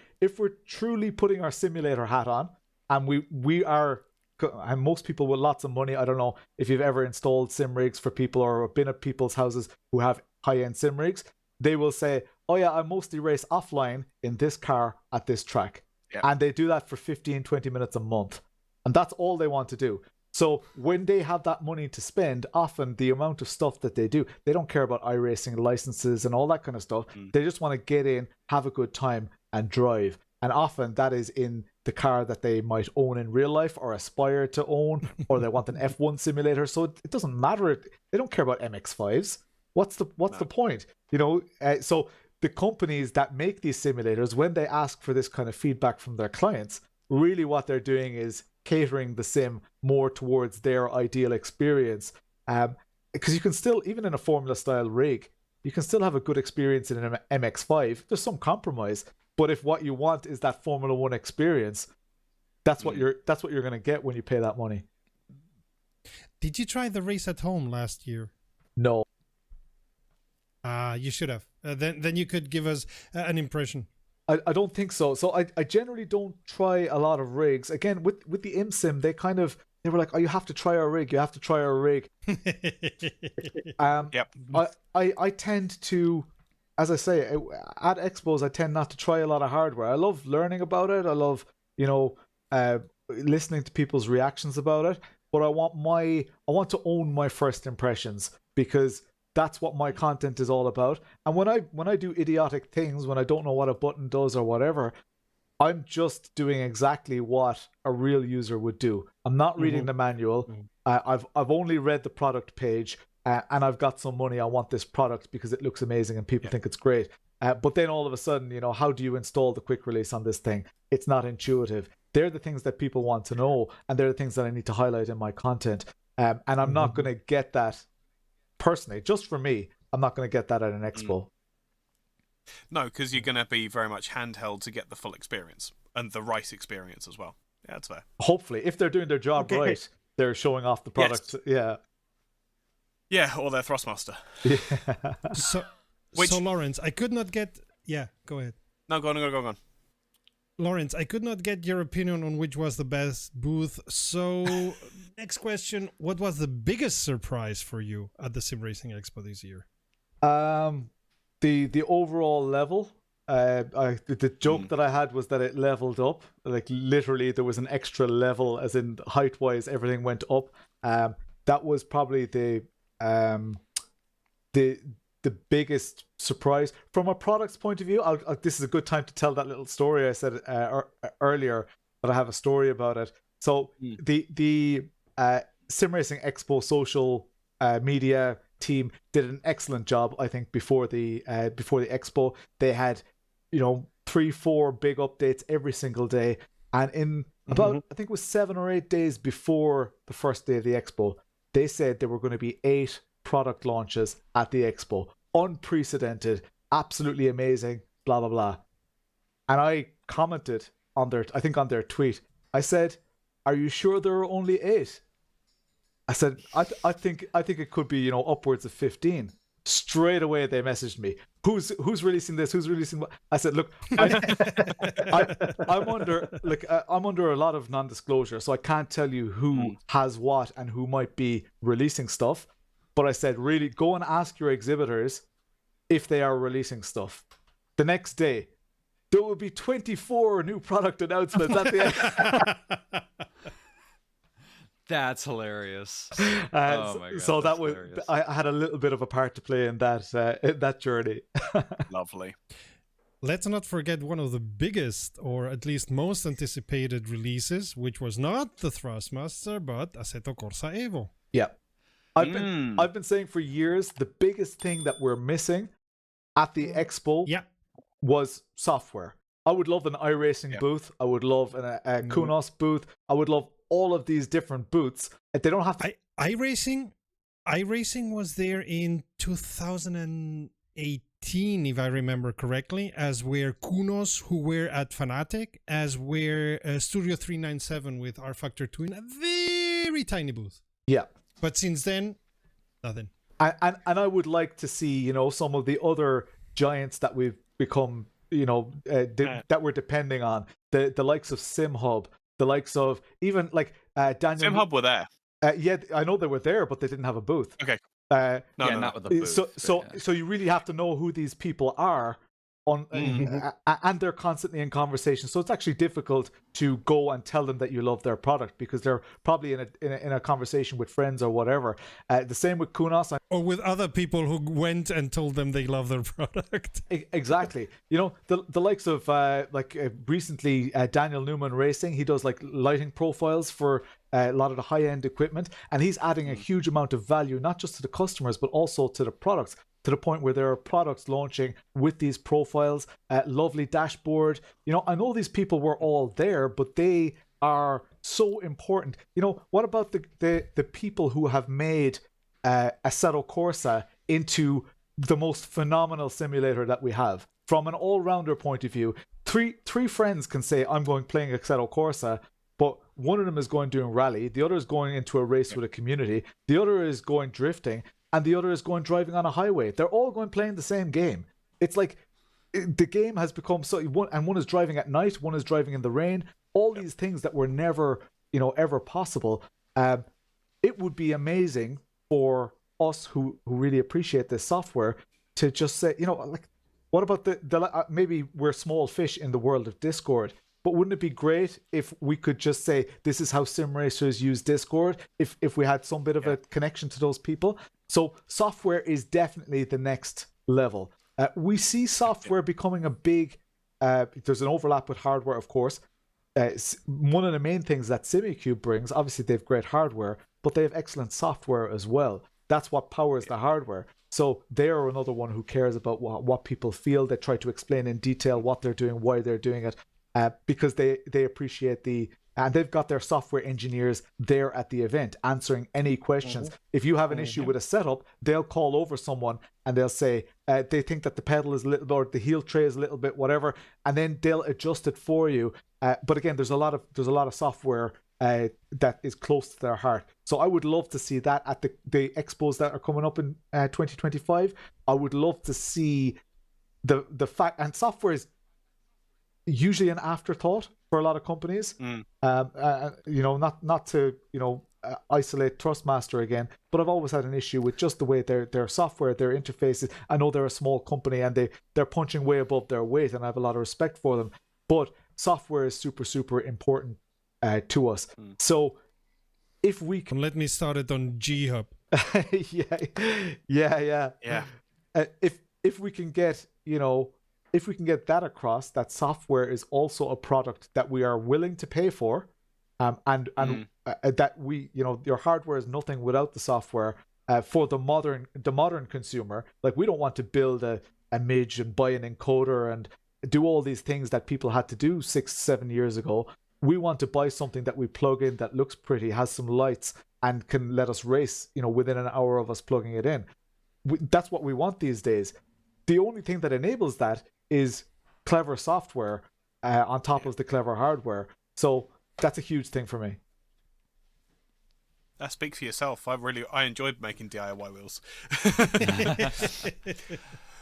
truly putting our simulator hat on, and we are, and most people with lots of money, I don't know if you've ever installed sim rigs for people or been at people's houses who have high-end sim rigs, they will say, oh yeah, I mostly race offline in this car at this track. Yep. And they do that for 15-20 minutes a month, and that's all they want to do. So when they have that money to spend, often the amount of stuff that they do, they don't care about iRacing licenses and all that kind of stuff. They just want to get in, have a good time, and drive. And often that is in the car that they might own in real life or aspire to own, or they want an F1 simulator. So it doesn't matter. They don't care about MX-5s. What's the point? So the companies that make these simulators, when they ask for this kind of feedback from their clients, really what they're doing is catering the sim more towards their ideal experience. Because you can still, even in a Formula style rig, you can still have a good experience in an MX-5. There's some compromise, but if what you want is that Formula 1 experience, that's what you're going to get when you pay that money. Did you try the race at home last year? No. You should have. Then you could give us an impression. I don't think so. So I generally don't try a lot of rigs. Again, with the Imsim, they were like, oh, you have to try our rig. You have to try our rig. Yep. I tend to, as I say, at expos, I tend not to try a lot of hardware. I love learning about it. I love, listening to people's reactions about it. But I want to own my first impressions, because that's what my content is all about. And when I do idiotic things, when I don't know what a button does or whatever, I'm just doing exactly what a real user would do. I'm not reading the manual. I've only read the product page, and I've got some money. I want this product because it looks amazing and people think it's great. But then all of a sudden, how do you install the quick release on this thing? It's not intuitive. They're the things that people want to know, and they're the things that I need to highlight in my content. And I'm not going to get that personally, just for me. I'm not going to get that at an expo. No, because you're going to be very much handheld to get the full experience and the right experience as well. Yeah, that's fair. Hopefully, if they're doing their job right, they're showing off the product. Yes. Yeah, or their Thrustmaster. Yeah. So Laurence, I could not get... Yeah, go ahead. No, go on. Laurence, I could not get your opinion on which was the best booth. So, next question: what was the biggest surprise for you at the Sim Racing Expo this year? The overall level. The joke that I had was that it leveled up. Like literally, there was an extra level, as in height-wise, everything went up. That was probably the biggest surprise from a product's point of view. This is a good time to tell that little story I said earlier, that I have a story about it. So the Sim Racing Expo social media team did an excellent job, I think, before the expo. They had 3-4 big updates every single day, and in about I think it was 7 or 8 days before the first day of the expo, they said there were going to be 8 product launches at the expo. Unprecedented, absolutely amazing, blah blah blah. And I commented on their tweet. I said, "Are you sure there are only 8?" I said, I think it could be upwards of 15. Straight away they messaged me. Who's releasing this? Who's releasing what? I said, look, I'm under a lot of non-disclosure, so I can't tell you who has what and who might be releasing stuff. But I said, really, go and ask your exhibitors if they are releasing stuff. The next day, there will be 24 new product announcements at the end. That's hilarious. Oh my God, so that was hilarious. I had a little bit of a part to play in that journey. Lovely. Let's not forget one of the biggest, or at least most anticipated releases, which was not the Thrustmaster, but Assetto Corsa Evo. Yeah. I've been saying for years, the biggest thing that we're missing at the expo was software. I would love an iRacing booth. I would love a Kunos booth. I would love all of these different booths. They don't have to... iRacing iRacing was there in 2018, if I remember correctly, as were Kunos, who were at Fanatic, as were Studio 397 with R Factor 2 in a very tiny booth. Yeah. But since then, nothing. And I would like to see, some of the other giants that we've become, that we're depending on. The likes of SimHub, the likes of even like Daniel. SimHub were there. Yeah, I know they were there, but they didn't have a booth. Okay. Not with the booth. So you really have to know who these people are, and they're constantly in conversation. So it's actually difficult to go and tell them that you love their product because they're probably in a conversation with friends or whatever. The same with Kunos. Or with other people who went and told them they love their product. Exactly. The likes of recently Daniel Newman Racing. He does like lighting profiles for a lot of the high-end equipment, and he's adding a huge amount of value, not just to the customers, but also to the products, to the point where there are products launching with these profiles, lovely dashboard. I know these people were all there, but they are so important. What about the people who have made Assetto Corsa into the most phenomenal simulator that we have? From an all-rounder point of view, three friends can say, I'm going playing Assetto Corsa, but one of them is going doing rally, the other is going into a race with a community, the other is going drifting, and the other is going driving on a highway. They're all going playing the same game. It's like the game has become so, and one is driving at night, one is driving in the rain. All these things that were never, ever possible. It would be amazing for us who really appreciate this software to just say, what about the maybe we're small fish in the world of Discord, but wouldn't it be great if we could just say, this is how sim racers use Discord, if we had some bit of a connection to those people? So software is definitely the next level. We see software becoming a big, there's an overlap with hardware, of course. One of the main things that SimiCube brings, obviously they have great hardware, but they have excellent software as well. That's what powers the hardware. So they are another one who cares about what people feel. They try to explain in detail what they're doing, why they're doing it. Because they appreciate and they've got their software engineers there at the event answering any questions. If you have an issue with a setup, they'll call over someone and they'll say they think that the pedal is a little, or the heel tray is a little bit, whatever, and then they'll adjust it for you. But again, there's a lot of software that is close to their heart. So I would love to see that at the expos that are coming up in 2025. I would love to see the fact, and software is usually an afterthought for a lot of companies. Not to isolate Thrustmaster again, but I've always had an issue with just the way their software, their interfaces. I know they're a small company and they're punching way above their weight, and I have a lot of respect for them, but software is super, super important to us. So if we can, let me start it on G-Hub. yeah. If we can get if we can get that across, that software is also a product that we are willing to pay for, and that we, your hardware is nothing without the software. For the modern consumer, like, we don't want to build a midge and buy an encoder and do all these things that people had to do 6-7 years ago. We want to buy something that we plug in that looks pretty, has some lights, and can let us race, within an hour of us plugging it in. That's what we want these days. The only thing that enables that is clever software on top of the clever hardware. So that's a huge thing for me. That speaks for yourself. I enjoyed making DIY wheels.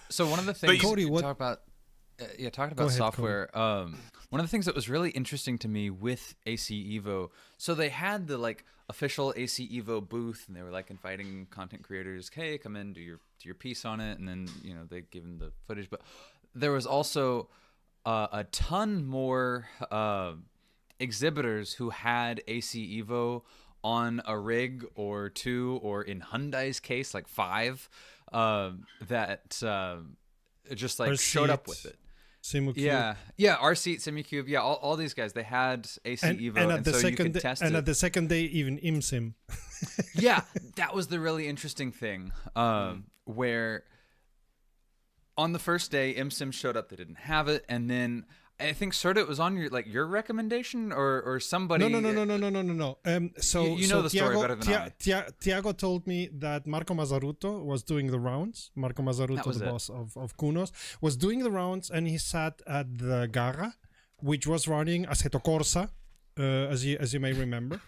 So one of the things Cody, talking about software. One of the things that was really interesting to me with ACEvo, so they had the official ACEvo booth, and they were inviting content creators, hey, come in, do your piece on it, and then they give them the footage. But there was also a ton more exhibitors who had ACEvo on a rig or two, or in Hyundai's case, 5, that just showed up with it. Simucube. Yeah, our seat, Simicube, all these guys, they had ACEvo, so you could test it. And at the second day, even Imsim. Yeah, that was the really interesting thing, where on the first day, Imsim showed up, they didn't have it, and then I think sort of it was on your recommendation or somebody. No. So you know the story better than I. Tiago told me that Marco Mazzaruto was doing the rounds. Marco Mazzaruto, the boss of Kunos, was doing the rounds, and he sat at the Garra, which was running Assetto Corsa, as you may remember.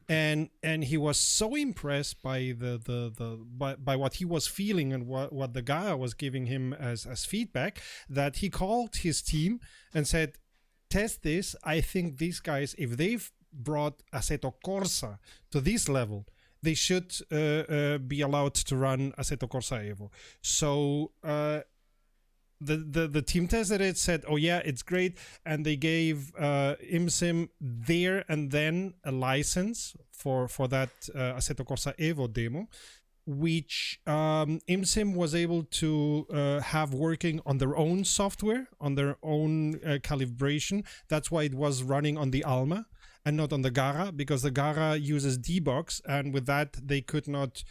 And he was so impressed by by what he was feeling and what the guy was giving him as feedback, that he called his team and said, test this. I think these guys, if they've brought Assetto Corsa to this level, they should be allowed to run Assetto Corsa Evo. So the team tested it, said, oh yeah, it's great, and they gave Imsim there and then a license for that Assetto Corsa Evo demo, which Imsim was able to have working on their own software, on their own calibration. That's why it was running on the Alma and not on the Garra, because the Garra uses D-Box, and with that they could not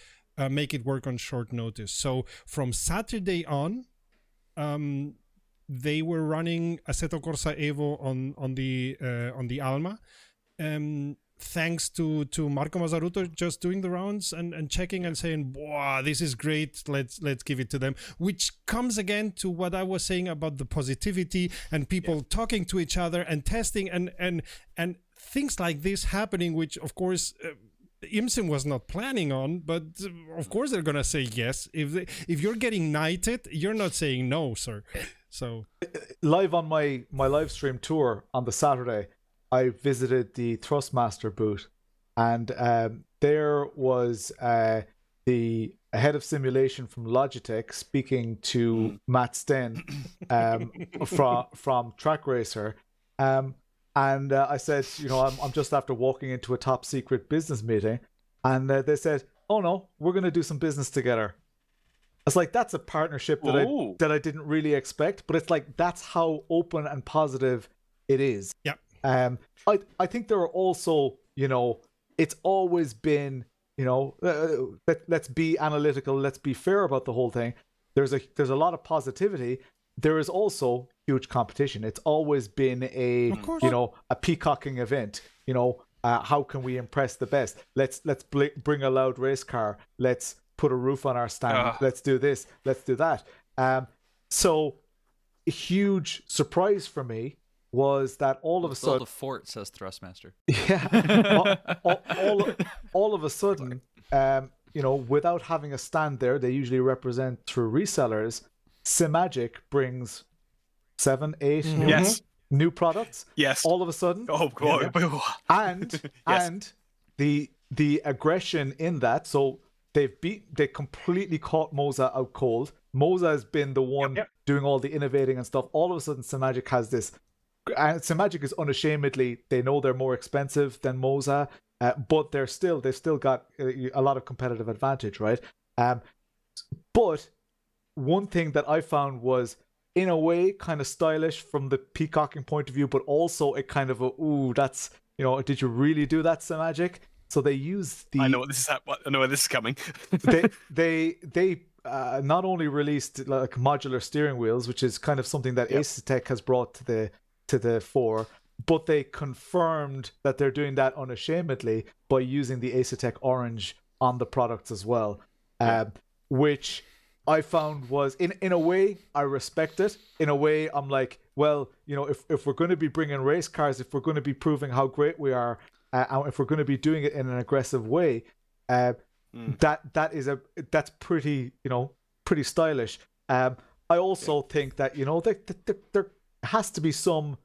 make it work on short notice. So from Saturday on, they were running Assetto Corsa Evo on the Alma, thanks to Marco Mazzaruto just doing the rounds and checking and saying, wow, this is great, let's give it to them, which comes again to what I was saying about the positivity and people talking to each other and testing and things like this happening, which of course Imsim was not planning on, but of course they're gonna say yes. If you're getting knighted, you're not saying no, sir. So live on my live stream tour on the Saturday, I visited the Thrustmaster booth, and there was the head of simulation from Logitech speaking to Matt Sten from Track Racer. And I said, I'm just after walking into a top secret business meeting. And they said, oh no, we're going to do some business together. I was like, that's a partnership that I didn't really expect. But it's like, that's how open and positive it is. Yep. I think there are also, it's always been, let's be analytical. Let's be fair about the whole thing. There's a lot of positivity. There is also huge competition. It's always been a peacocking event. How can we impress the best? Let's bring a loud race car. Let's put a roof on our stand. Let's do this. Let's do that. So a huge surprise for me was that all of a sudden, the fort, says Thrustmaster. Yeah, all of a sudden, without having a stand there, they usually represent through resellers. Simagic brings 7, 8 new products. Yes. All of a sudden. Oh god. Yeah. And the aggression in that. So they completely caught Moza out cold. Moza has been the one doing all the innovating and stuff. All of a sudden, Simagic has this. And Simagic is unashamedly, they know they're more expensive than Moza, but they've still got a lot of competitive advantage, right? But one thing that I found was, in a way, kind of stylish from the peacocking point of view, but also a kind of that's, did you really do that, Simagic? So they use the. I know where this is coming. they not only released like modular steering wheels, which is kind of something that ACEtech has brought to the fore, but they confirmed that they're doing that unashamedly by using the ACEtech orange on the products as well, which I found was, in a way, I respect it. In a way, I'm like, well, if we're going to be bringing race cars, if we're going to be proving how great we are, and if we're going to be doing it in an aggressive way, that's pretty, pretty stylish. I also think that, there has to be some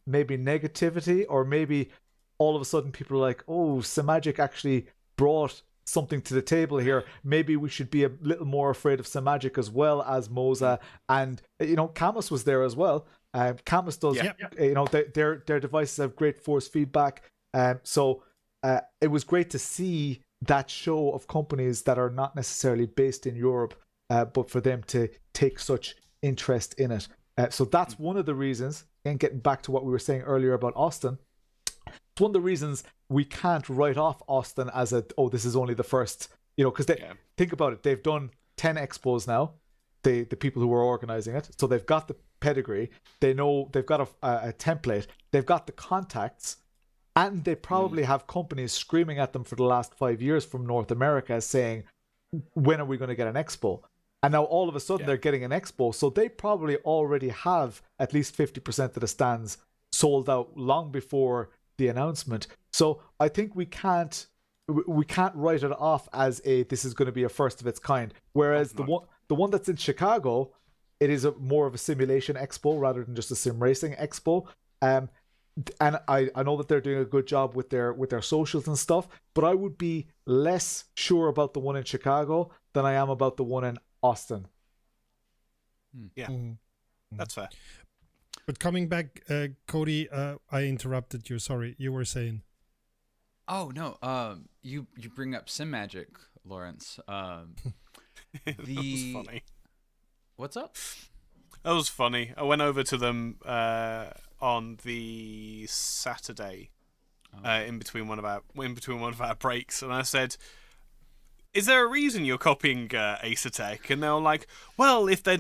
maybe negativity, or maybe all of a sudden people are like, oh, Simagic actually brought something to the table here. Maybe we should be a little more afraid of Simagic as well as Moza. And Camus was there as well. Camus does their devices have great force feedback, so it was great to see that show of companies that are not necessarily based in Europe, but for them to take such interest in it. So that's one of the reasons, and getting back to what we were saying earlier about Austin, it's one of the reasons we can't write off Austin as this is only the first, because think about it, they've done 10 expos now, the people who are organizing it. So they've got the pedigree. They know they've got a template. They've got the contacts. And they probably have companies screaming at them for the last 5 years from North America saying, when are we going to get an expo? And now all of a sudden they're getting an expo. So they probably already have at least 50% of the stands sold out long before the announcement. So I think we can't write it off as this is going to be a first of its kind. Whereas the one that's in Chicago, it is more of a simulation expo rather than just a sim racing expo. And I know that they're doing a good job with their socials and stuff, but I would be less sure about the one in Chicago than I am about the one in Austin. Yeah, that's fair. But coming back, Cody, I interrupted you. Sorry, you were saying. Oh no, you bring up Simagic, Laurence. That was funny. What's up? That was funny. I went over to them on the Saturday, in between one of our breaks, and I said, "Is there a reason you're copying ACEvo?" And they were like, "Well, if they're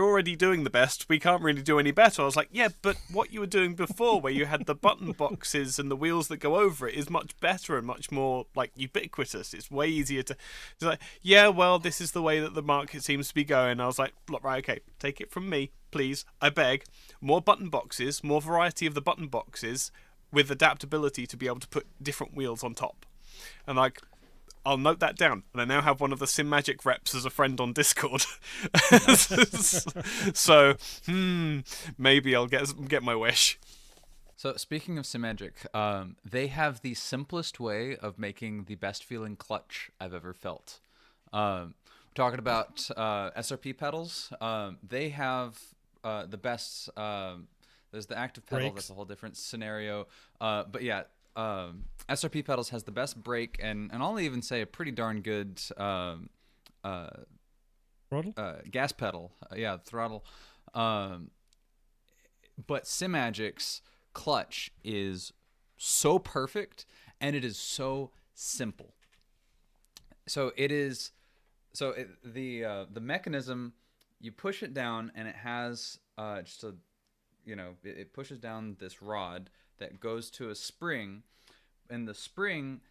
already doing the best, we can't really do any better." I was like, "Yeah, but what you were doing before, where you had the button boxes and the wheels that go over it, is much better and much more like ubiquitous. It's way easier to." It's like, "Yeah, well, this is the way that the market seems to be going." I was like, "Look, right, okay, take it from me, please. I beg. More button boxes, more variety of the button boxes, with adaptability to be able to put different wheels on top." And like, I'll note that down, and I now have one of the Simagic reps as a friend on Discord. So, maybe I'll get my wish. So speaking of Simagic, they have the simplest way of making the best feeling clutch I've ever felt. Talking about SRP pedals, they have the best. There's the active pedal. Brakes. That's a whole different scenario. But yeah. SRP pedals has the best brake and I'll even say a pretty darn good gas pedal. Throttle. But Simagic's clutch is so perfect and it is so simple. So it is. So the mechanism, you push it down and it has just a, it pushes down this rod that goes to a spring, and the spring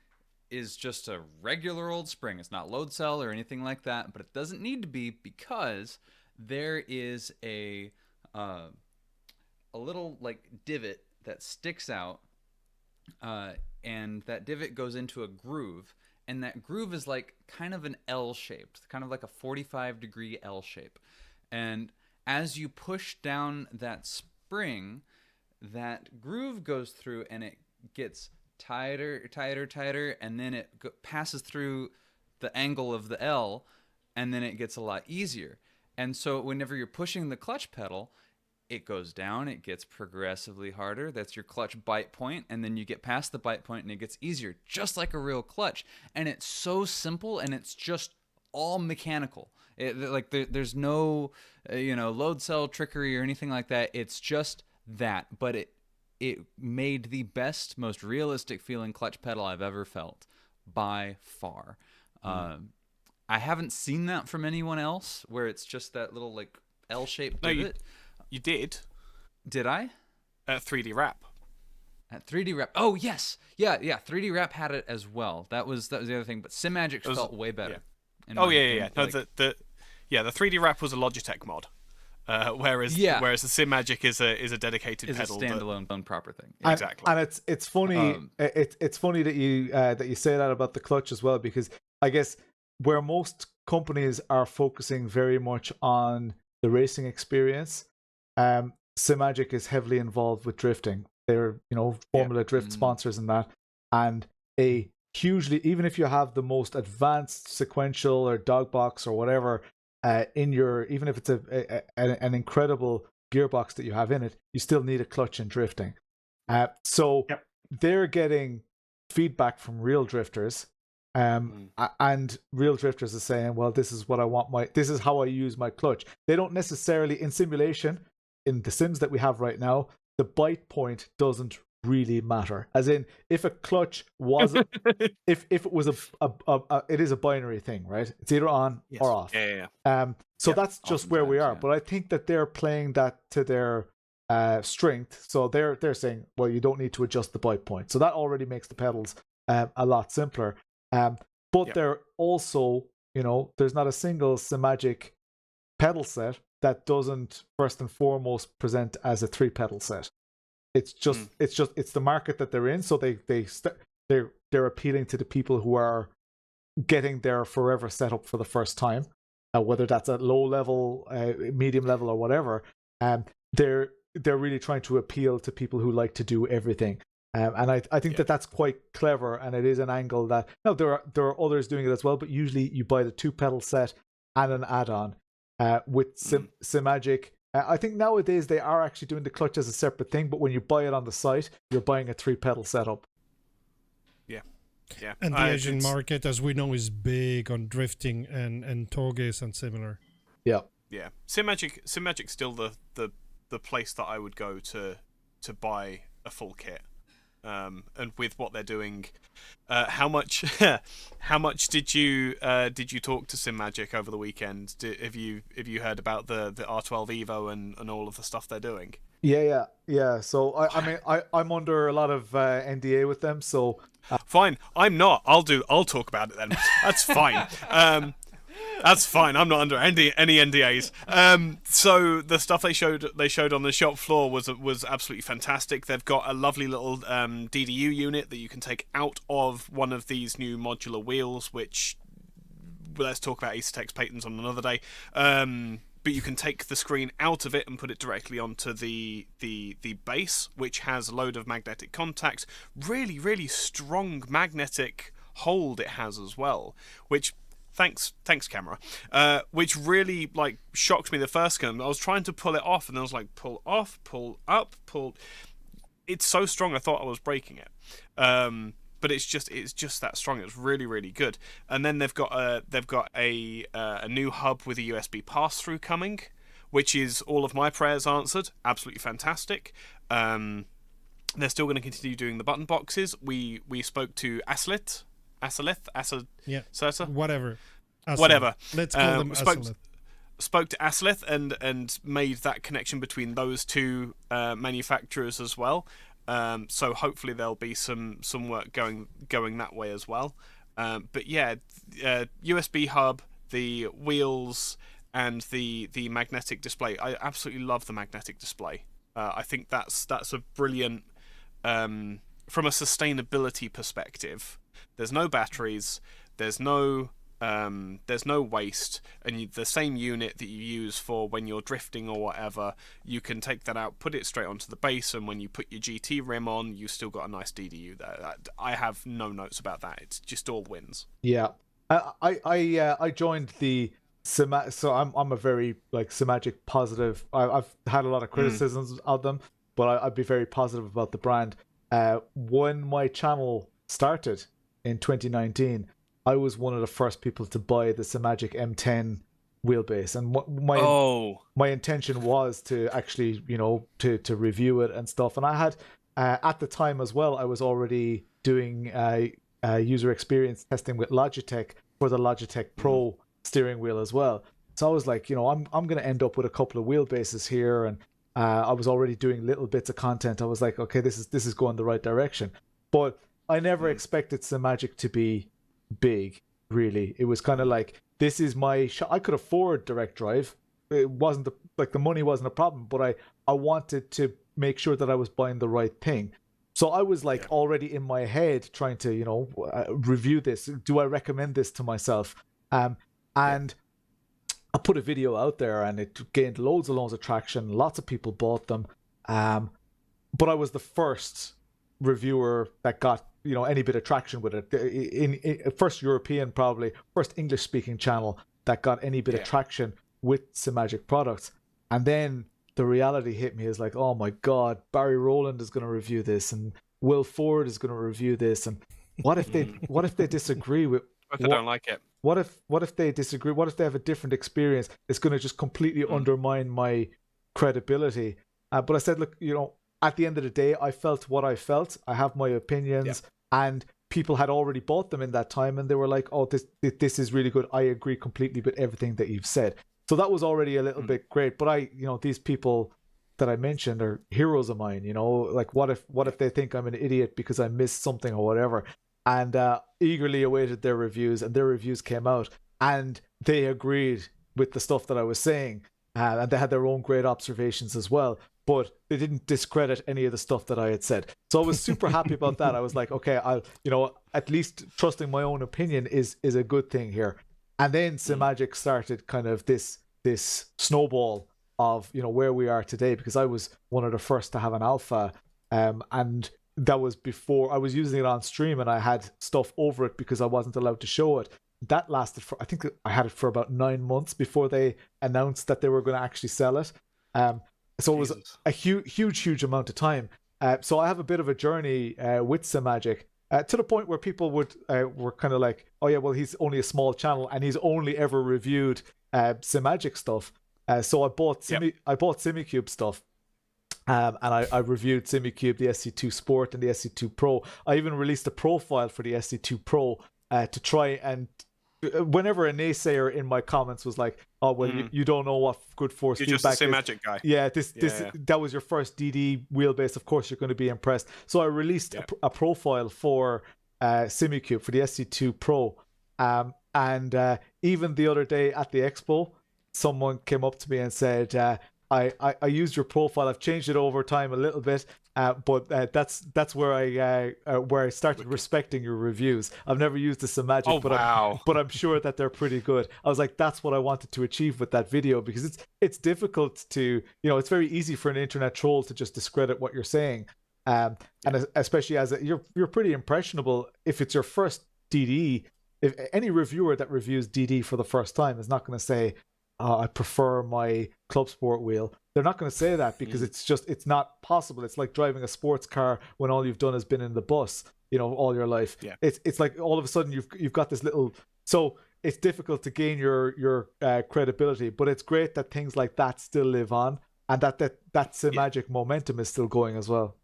is just a regular old spring. It's not load cell or anything like that, but it doesn't need to be because there is a little like divot that sticks out, and that divot goes into a groove, and that groove is like kind of an L shaped, kind of like a 45-degree L shape, and as you push down that spring, that groove goes through and it gets tighter, and then it passes through the angle of the L, and then it gets a lot easier. And so whenever you're pushing the clutch pedal, it goes down, it gets progressively harder. That's your clutch bite point, and then you get past the bite point and it gets easier, just like a real clutch. And it's so simple, and it's just all mechanical. There's no load cell trickery or anything like that. It's just that, but it made the best, most realistic feeling clutch pedal I've ever felt by far. I haven't seen that from anyone else, where it's just that little like L-shaped divot. You did. Did I? At 3D Wrap. At 3D Wrap. Oh yes, yeah. 3D Wrap had it as well. That was the other thing. But Simagic felt way better. Yeah. No, the 3D Wrap was a Logitech mod. Whereas the Simagic is a dedicated pedal, a standalone proper thing. Exactly. And it's funny. It's funny that you say that about the clutch as well, because I guess where most companies are focusing very much on the racing experience, Simagic is heavily involved with drifting. They're Formula Drift sponsors and that, and a hugely, even if you have the most advanced sequential or dog box or whatever. Even if it's an incredible gearbox that you have in it, you still need a clutch in drifting. So they're getting feedback from real drifters, and real drifters are saying, "Well, this is what I want. This is how I use my clutch." They don't necessarily, in simulation, in the sims that we have right now, the bite point doesn't really matter. As in, if a clutch was, if it was it is a binary thing, right? It's either on or off. So that's just where we are. But I think that they're playing that to their strength. So they're saying, well, you don't need to adjust the bite point. So that already makes the pedals a lot simpler. But they're also, there's not a single Simagic pedal set that doesn't first and foremost present as a 3-pedal set. It's just it's the market that they're in, so they're appealing to the people who are getting their forever setup for the first time, whether that's at low level, medium level, or whatever. They're really trying to appeal to people who like to do everything. And I think that's quite clever, and it is an angle that now there are others doing it as well, but usually you buy the 2-pedal set and an add-on. With Simagic, I think nowadays they are actually doing the clutch as a separate thing, but when you buy it on the site, you're buying a 3-pedal setup. Yeah. And the Asian market, as we know, is big on drifting and toges and similar. Yeah. Simagic's still the place that I would go to buy a full kit. And with what they're doing, how much did you talk to Simagic over the weekend? Have you heard about the R12 Evo and all of the stuff they're doing? Yeah. So I'm under a lot of NDA with them. So fine, I'm not. I'll talk about it then. That's fine. That's fine. I'm not under any NDAs. So the stuff they showed on the shop floor was absolutely fantastic. They've got a lovely little DDU unit that you can take out of one of these new modular wheels, which let's talk about Acertech's patents on another day. But you can take the screen out of it and put it directly onto the base, which has a load of magnetic contacts. Really, really strong magnetic hold it has as well, which thanks camera, which really shocked me the first time. I was trying to pull it off, and I was like, pull off, pull up, pull. It's so strong I thought I was breaking it, but it's just that strong. It's really, really good. And then they've got a new hub with a USB pass-through coming, which is all of my prayers answered. Absolutely fantastic. They're still going to continue doing the button boxes. We spoke to Acelith, whatever. Whatever. Let's call them Acelith. Spoke to Acelith and made that connection between those two manufacturers as well. So hopefully there'll be some work going that way as well. But yeah, USB hub, the wheels, and the magnetic display. I absolutely love the magnetic display. I think that's a brilliant from a sustainability perspective. There's no batteries. There's no waste, and the same unit that you use for when you're drifting or whatever, you can take that out, put it straight onto the base, and when you put your GT rim on, you still got a nice DDU there. I have no notes about that. It's just all wins. Yeah, I joined the so I'm a very Simagic positive. I've had a lot of criticisms of them, but I'd be very positive about the brand. When my channel started in 2019, I was one of the first people to buy the Simagic M10 wheelbase, and my intention was to actually, to review it and stuff. And I had at the time as well, I was already doing user experience testing with Logitech for the Logitech Pro steering wheel as well. So I was like, I'm going to end up with a couple of wheelbases here, and I was already doing little bits of content. I was like, okay, this is going the right direction. But I never expected Simagic to be big, really. It was kind of like, this is my shot. I could afford direct drive. It wasn't the money wasn't a problem, but I wanted to make sure that I was buying the right thing. So I was already in my head trying to, review this. Do I recommend this to myself? And I put a video out there, and it gained loads of traction. Lots of people bought them. But I was the first reviewer that got any bit of traction with it. In first European, probably first English speaking channel that got any bit of traction with Simagic products. And then the reality hit me, is like, oh my god, Barry Rowland is going to review this, and Will Ford is going to review this, and what if they disagree with? What if they don't like it? What if they disagree? What if they have a different experience? It's going to just completely undermine my credibility. But I said, look, at the end of the day, I felt what I felt. I have my opinions, and people had already bought them in that time, and they were like, "Oh, this is really good. I agree completely with everything that you've said." So that was already a little bit great. But these people that I mentioned are heroes of mine. Like what if they think I'm an idiot because I missed something or whatever? And eagerly awaited their reviews, and their reviews came out, and they agreed with the stuff that I was saying, and they had their own great observations as well. But they didn't discredit any of the stuff that I had said. So I was super happy about that. I was like, okay, at least trusting my own opinion is a good thing here. And then Simagic started kind of this snowball of where we are today, because I was one of the first to have an alpha, and that was before I was using it on stream, and I had stuff over it because I wasn't allowed to show it. That lasted for, I think I had it for about 9 months before they announced that they were going to actually sell it. So it was a huge amount of time. So I have a bit of a journey with Simagic, to the point where people were kind of like, "Oh yeah, well he's only a small channel and he's only ever reviewed Simagic stuff." So I bought SimiCube stuff, and I reviewed SimiCube, the SC2 Sport and the SC2 Pro. I even released a profile for the SC2 Pro to try and. Whenever a naysayer in my comments was like, "Oh well, you don't know what good force You're feedback just a Simagic guy." Yeah, that was your first DD wheelbase. Of course, you're going to be impressed. So I released a profile for SimiCube for the SC2 Pro, and even the other day at the expo, someone came up to me and said, I used your profile. I've changed it over time a little bit, but that's where I started respecting your reviews. I've never used the Simagic, but I'm sure that they're pretty good. I was like, that's what I wanted to achieve with that video, because it's difficult to, it's very easy for an internet troll to just discredit what you're saying, and especially as you're pretty impressionable if it's your first DD. If any reviewer that reviews DD for the first time is not going to say, I prefer my club sport wheel. They're not going to say that, because it's not possible. It's like driving a sports car when all you've done has been in the bus, all your life. Yeah. It's like all of a sudden you've got this little, so it's difficult to gain your credibility, but it's great that things like that still live on, and that Simagic momentum is still going as well.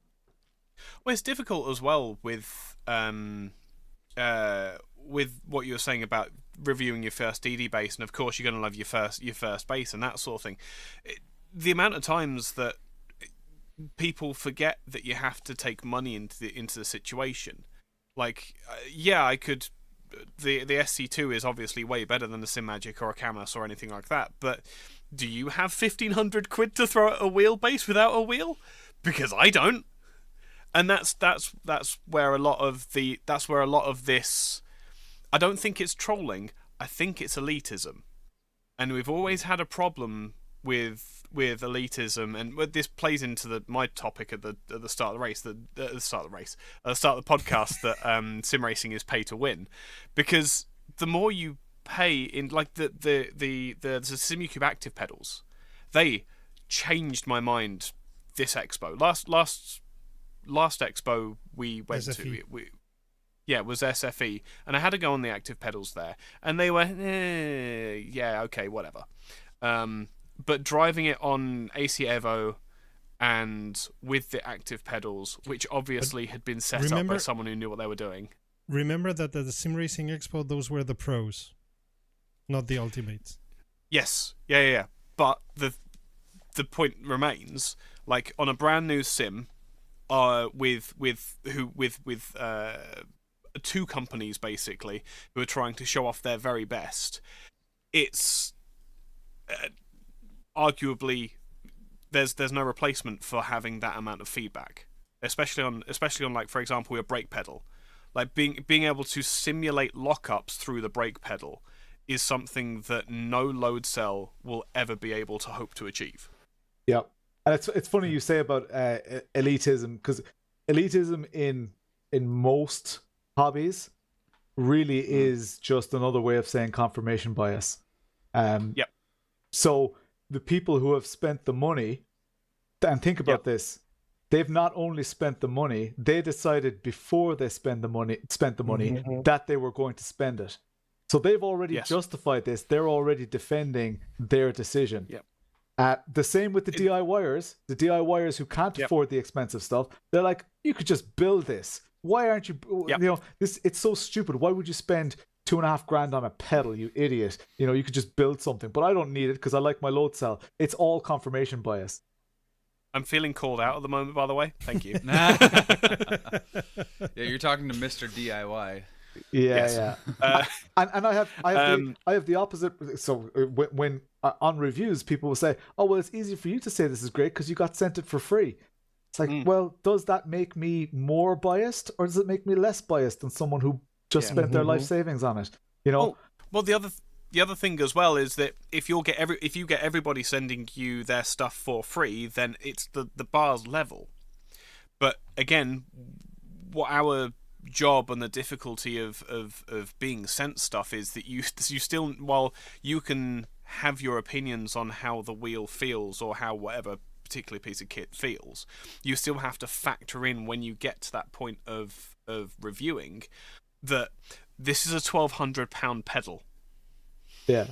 Well, it's difficult as well with what you were saying about reviewing your first DD base, and of course you're going to love your first base and that sort of thing. The amount of times that people forget that you have to take money into the situation. Like, I could. The SC2 is obviously way better than the Simagic or a Camus or anything like that. But do you have 1,500 quid to throw at a wheelbase without a wheel? Because I don't. And that's where a lot of this. I don't think it's trolling. I think it's elitism, and we've always had a problem with elitism, and this plays into my topic at the start of the race, at the start of the podcast, that sim racing is pay to win, because the more you pay in, like the SimiCube active pedals, they changed my mind. This expo, last expo we went SFE. It was SFE, and I had to go on the active pedals there, and they were, okay, whatever. But driving it on ACEvo and with the active pedals, which obviously had been set up by someone who knew what they were doing. Remember that at the Sim Racing Expo, those were the pros, not the ultimates. Yes, yeah. But the point remains, like on a brand new sim, with two companies basically who are trying to show off their very best, it's arguably there's no replacement for having that amount of feedback, especially on like, for example, your brake pedal. Like being able to simulate lockups through the brake pedal is something that no load cell will ever be able to hope to achieve. Yeah, and it's funny you say about elitism, because elitism in most hobbies really is just another way of saying confirmation bias. So the people who have spent the money, and think about this, they've not only spent the money, they decided before they spent the money that they were going to spend it. So they've already justified this. They're already defending their decision. The same with the DIYers. The DIYers who can't afford the expensive stuff, they're like, you could just build this. Why aren't you? You know, it's so stupid. Why would you spend $2,500 on a pedal, you idiot? You know, you could just build something. But I don't need it because I like my load cell. It's all confirmation bias. I'm feeling called out at the moment, by the way. Thank you. Yeah, you're talking to Mr. DIY. Yeah. And I have the opposite. So when on reviews, people will say, "Oh, well, it's easy for you to say this is great because you got sent it for free." It's like, well, does that make me more biased, or does it make me less biased than someone who just spent their life savings on it? You know. Well, the other thing as well is that if you get everybody sending you their stuff for free, then it's the bar's level. But again, what our job and the difficulty of being sent stuff is that you still, while you can have your opinions on how the wheel feels or how whatever particular piece of kit feels, you still have to factor in when you get to that point of reviewing that this is a £1,200 pedal. Yeah.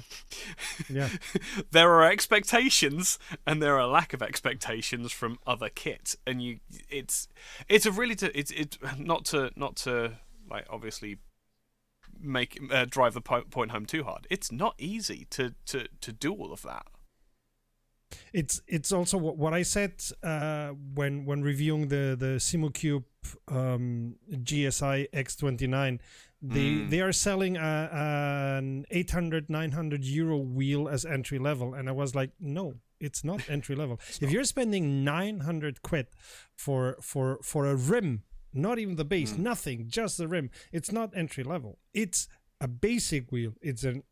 There are expectations and there are lack of expectations from other kit, and it's a really it's not to like obviously make drive the point home too hard. It's not easy to do all of that. It's also what I said when reviewing the Simocube GSI X29. They are selling an 800-900 euro wheel as entry level, and I was like, no, it's not entry level. If you're spending 900 quid for a rim, not even the base, nothing, just the rim, it's not entry level. It's a basic wheel. It's a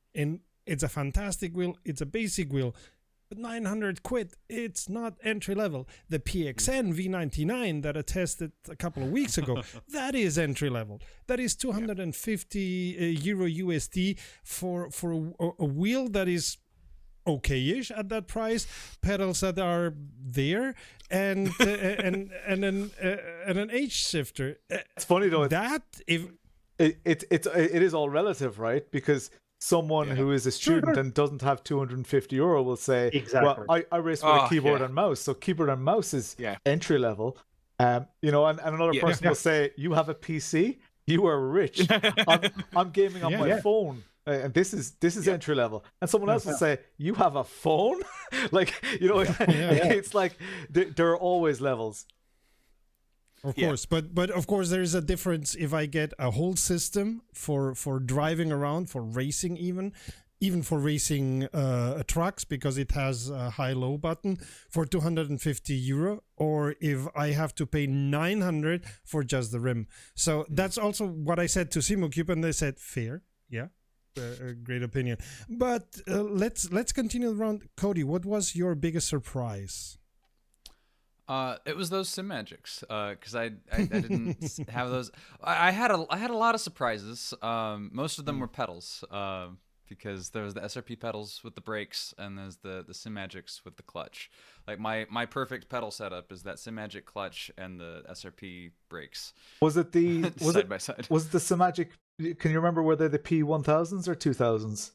fantastic wheel. It's a basic wheel. 900 quid, it's not entry level. The PXN V99 that I tested a couple of weeks ago, that is entry level. That is 250 euro USD for a wheel that is okay-ish at that price, pedals that are there, and an H shifter. It's funny though. It is all relative, right? Because someone who is a student and doesn't have 250 euro will say, exactly. Well, I race with a keyboard and mouse, so keyboard and mouse is entry level. You know, and another person will say, you have a PC, you are rich. I'm gaming on my phone, and this is entry level. And someone else will say, you have a phone? Like, you know, it's like there are always levels. Of course, but of course there is a difference if I get a whole system for driving around, for racing even for racing trucks, because it has a high-low button for 250 euro, or if I have to pay 900 for just the rim. So that's also what I said to Simocube, and they said, fair, a great opinion. But let's continue around. Cody, what was your biggest surprise? It was those Simagics, because I didn't have those. I had a lot of surprises. Most of them were pedals, because there was the SRP pedals with the brakes, and there's the Simagics with the clutch. Like my perfect pedal setup is that Simagic clutch and the SRP brakes. Was it the side by side? Was the Simagic? Can you remember were they the P1000s or 2000s?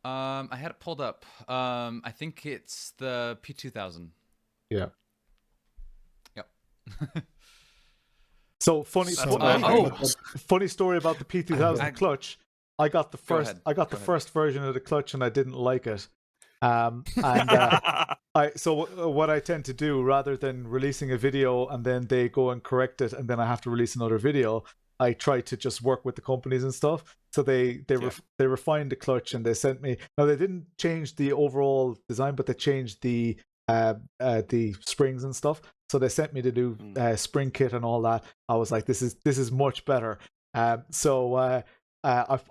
I had it pulled up. I think it's the P2000. Yeah. Yep. So funny story about the P2000 clutch. I got the first version of the clutch and I didn't like it. What I tend to do, rather than releasing a video and then they go and correct it and then I have to release another video, I try to just work with the companies and stuff. So they refined the clutch and they sent me. Now they didn't change the overall design, but they changed the springs and stuff. So they sent me the new spring kit and all that. I was like, this is much better. I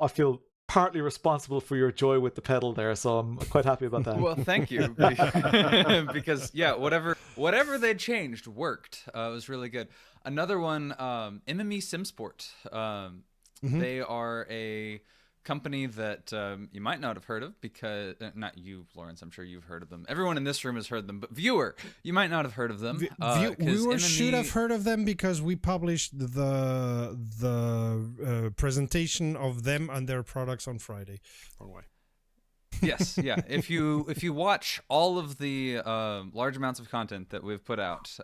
feel partly responsible for your joy with the pedal there, so I'm quite happy about that. Well, thank you. Because whatever they changed worked. It was really good. Another one, MME Simsport. They are a company that you might not have heard of, because not you, Laurence, I'm sure you've heard of them. Everyone in this room has heard of them, but viewer, you might not have heard of them. Viewer should have heard of them because we published the presentation of them and their products on Friday. Wrong way. Yes, yeah. If you watch all of the large amounts of content that we've put out,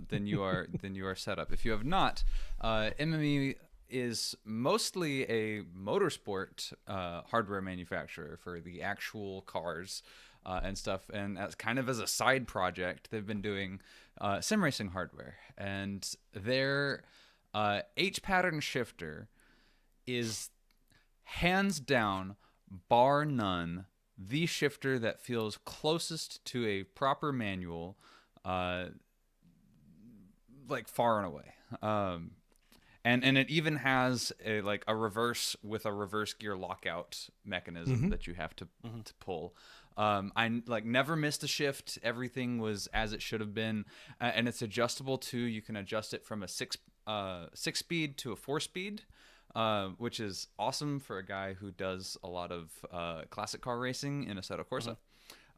then you are set up. If you have not, MME is mostly a motorsport hardware manufacturer for the actual cars and stuff. And as kind of as a side project, they've been doing sim racing hardware, and their H pattern shifter is hands down, bar none, the shifter that feels closest to a proper manual, like far and away. And it even has a reverse with a reverse gear lockout mechanism that you have to pull. I never missed a shift. Everything was as it should have been, and it's adjustable too. You can adjust it from a six speed to a 4-speed. Which is awesome for a guy who does a lot of classic car racing in Assetto Corsa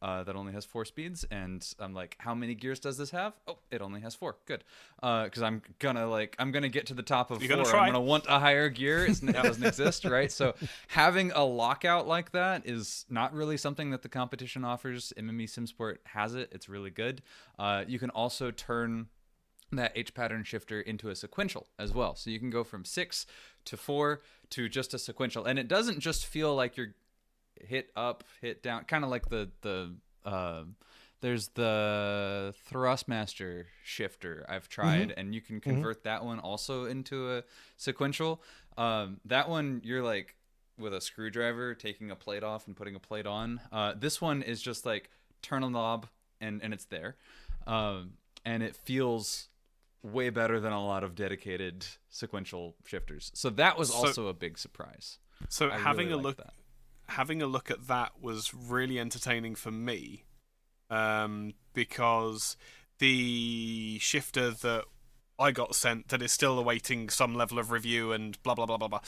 that only has 4 speeds. And I'm like, how many gears does this have? Oh, it only has 4. Good, because I'm gonna get to the top of 4. I'm gonna want a higher gear. It doesn't exist, right? So having a lockout like that is not really something that the competition offers. MME SimSport has it. It's really good. You can also turn that H pattern shifter into a sequential as well. So you can go from 6 to 4 to just a sequential. And it doesn't just feel like you're hit up, hit down, kind of like there's the Thrustmaster shifter I've tried, and you can convert that one also into a sequential. That one, you're like with a screwdriver taking a plate off and putting a plate on. This one is just like turn a knob and it's there. And it feels way better than a lot of dedicated sequential shifters. So that was also a big surprise. So having a look at that was really entertaining for me, because the shifter that I got sent that is still awaiting some level of review and blah blah blah blah blah.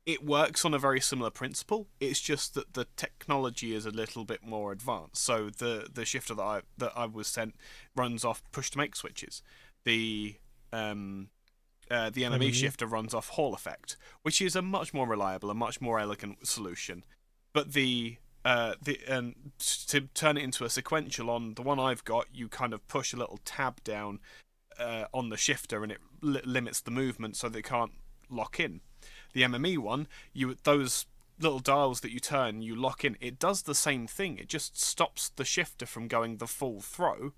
It works on a very similar principle. It's just that the technology is a little bit more advanced. So the shifter that I was sent runs off push to make switches. The MME shifter runs off Hall effect, which is a much more reliable, a much more elegant solution. But to turn it into a sequential on the one I've got, you kind of push a little tab down on the shifter, and it limits the movement so they can't lock in. The MME one, those little dials that you turn, you lock in. It does the same thing. It just stops the shifter from going the full throw,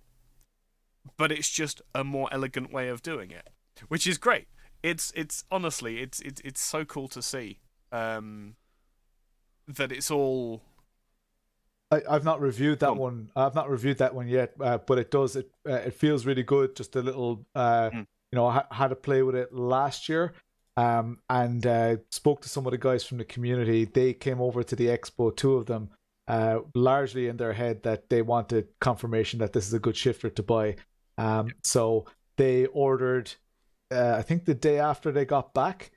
but it's just a more elegant way of doing it, which is great. It's honestly, it's so cool to see that it's all. I've not reviewed that one. I've not reviewed that one yet, but it does. It feels really good. Just a little. I had to play with it last year. And spoke to some of the guys from the community. They came over to the expo, 2 of them, largely in their head that they wanted confirmation that this is a good shifter to buy. So they ordered, I think the day after they got back,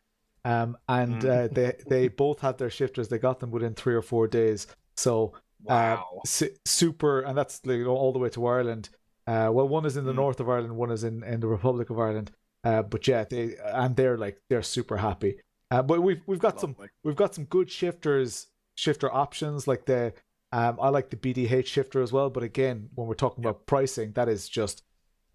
they both had their shifters. They got them within 3 or 4 days. So super, and that's all the way to Ireland. Well, one is in the north of Ireland, one is in the Republic of Ireland. But yeah, they're super happy. But we've got some good shifter options, like I like the BDH shifter as well. But again, when we're talking about pricing, that is just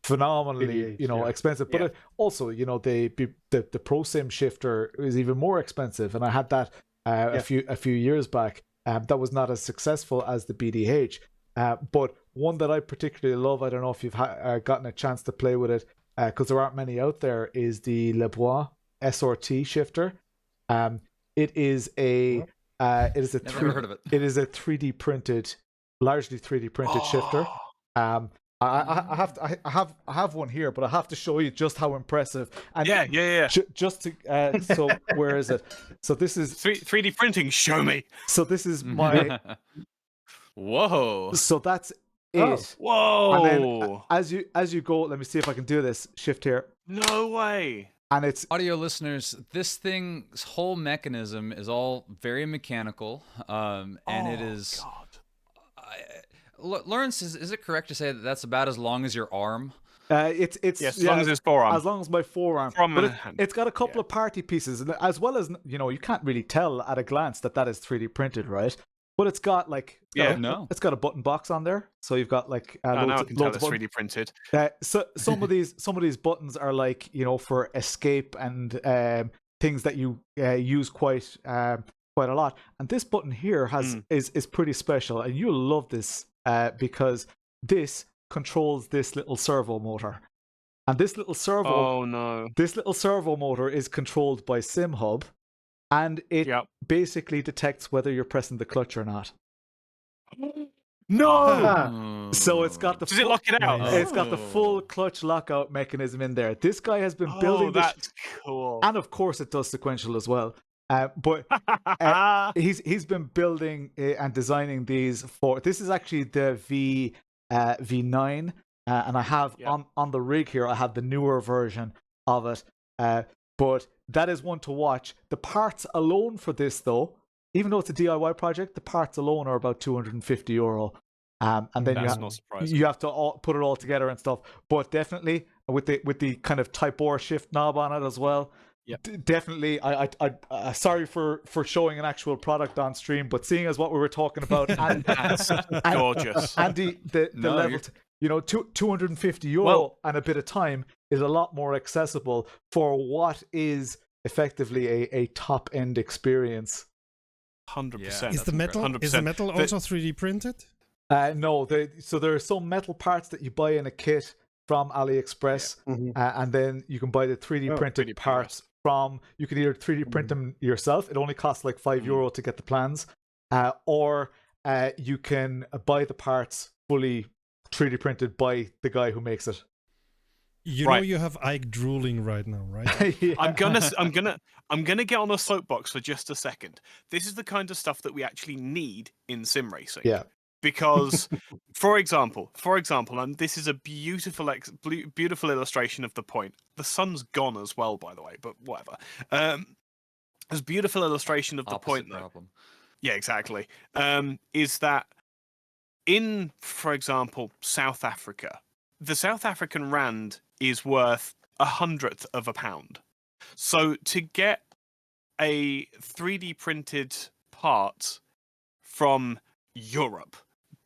phenomenally BDH, expensive. But also the Pro Sim shifter is even more expensive, and I had that a few years back. That was not as successful as the BDH. But one that I particularly love, I don't know if you've gotten a chance to play with it, because there aren't many out there, is the Lebois SRT shifter. It is a 3D printed, largely 3D printed shifter. I have one here, but I have to show you just how impressive. And just to so where is it? So this is 3D printing. Show me. So this is my. Whoa. So that's it. Oh, whoa. And then as you go, let me see if I can do this. Shift here. No way. And it's audio listeners, this thing's whole mechanism is all very mechanical. And it is God. Laurence, is it correct to say that that's about as long as your arm? It's as long as it's forearm. As long as my forearm. But it's got a couple of party pieces, as well as, you can't really tell at a glance that is 3D printed, right? But it's got it's got a button box on there, so you've got like now I can tell it's 3D printed. So some of these buttons are like, for escape and things that you use quite a lot. And this button here is pretty special, and you'll love this because this controls this little servo motor. And this little servo motor is controlled by SimHub, and it basically detects whether you're pressing the clutch or not. No. So it's got the Does it lock it out? It's got the full clutch lockout mechanism in there. This guy has been building this. That's cool. And of course it does sequential as well. But he's been building and designing these for. This is actually the V9, and I have on the rig here. I have the newer version of it. But that is one to watch. The parts alone for this, though, even though it's a DIY project, the parts alone are about €250. And then you have to put it all together and stuff. But definitely with the kind of Type R shift knob on it as well. Yep. Definitely, I sorry for showing an actual product on stream, but seeing as what we were talking about, and gorgeous, and the level, €250 and a bit of time is a lot more accessible for what is effectively a top end experience. 100%. Is the metal 100%. Is the metal also 3D printed? No, so there are some metal parts that you buy in a kit from AliExpress, and then you can buy the 3D printed parts from. You can either 3D print them yourself. It only costs like €5 to get the plans, or you can buy the parts fully 3D printed by the guy who makes it. You know you have Ike drooling right now, right? Yeah. I'm gonna get on a soapbox for just a second. This is the kind of stuff that we actually need in sim racing. Yeah. Because, for example, and this is a beautiful illustration of the point. The sun's gone as well, by the way, but whatever. There's a beautiful illustration of the point, though. Problem. Yeah, exactly. Is that in, for example, South Africa, the South African rand is worth 1/100 of a pound. So to get a 3D printed part from Europe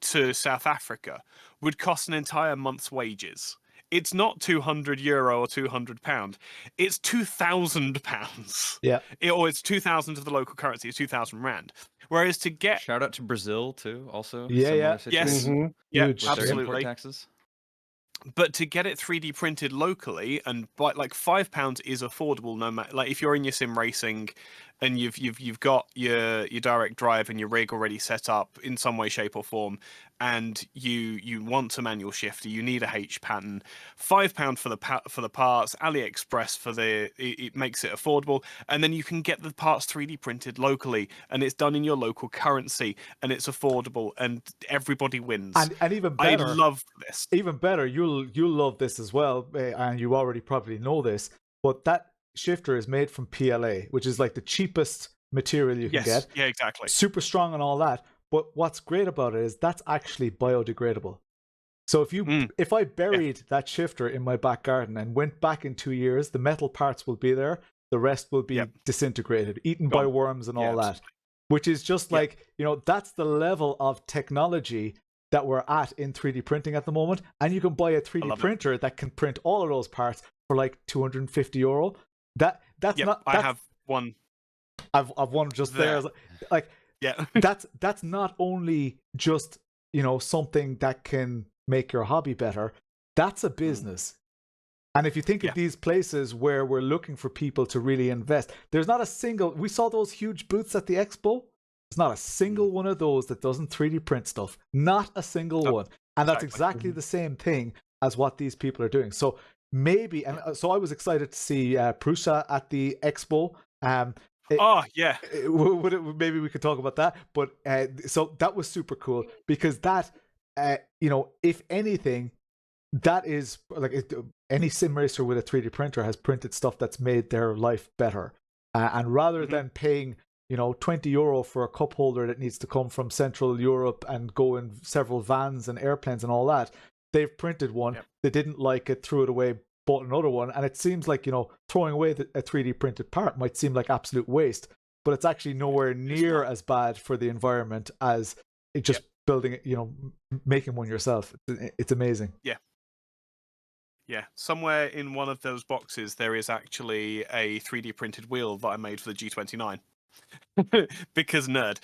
to South Africa would cost an entire month's wages. It's not €200 or £200. It's £2,000. Yeah. Or it's 2,000 of the local currency. It's 2,000 rand. Whereas to get shout out to Brazil too, also. Yeah. Yes. Yeah. Absolutely. Taxes. But to get it 3D printed locally, and by like £5 is affordable, no matter, like if you're in your sim racing and you've got your direct drive and your rig already set up in some way, shape or form, and you want a manual shifter, you need a H pattern, £5 for the parts, AliExpress it makes it affordable, and then you can get the parts 3D printed locally, and it's done in your local currency, and it's affordable, and everybody wins. And even better, I love this. Even better, you'll love this as well, and you already probably know this, but that shifter is made from PLA, which is like the cheapest material you can get. Yeah, exactly. Super strong and all that. But what's great about it is that's actually biodegradable. So if I buried that shifter in my back garden and went back in 2 years, the metal parts will be there. The rest will be disintegrated, eaten by worms and all that. Which is just like, that's the level of technology that we're at in 3D printing at the moment. And you can buy a 3D printer that can print all of those parts for like €250. That's not. I have one. I've one just there. Like, that's not only just something that can make your hobby better. That's a business. And if you think of these places where we're looking for people to really invest, there's not a single. We saw those huge booths at the expo. There's not a single one of those that doesn't 3D print stuff. Not a single one. And that's exactly the same thing as what these people are doing. So maybe, and so I was excited to see Prusa at the expo. Maybe we could talk about that. But so that was super cool because that, if anything, that is like any sim racer with a 3D printer has printed stuff that's made their life better. And rather than paying, €20 for a cup holder that needs to come from Central Europe and go in several vans and airplanes and all that, they've printed one, they didn't like it, threw it away, bought another one, and it seems like, throwing away a 3D printed part might seem like absolute waste, but it's actually nowhere near as bad for the environment as it just building it, making one yourself. It's amazing. Yeah, somewhere in one of those boxes there is actually a 3D printed wheel that I made for the G29. Because nerd.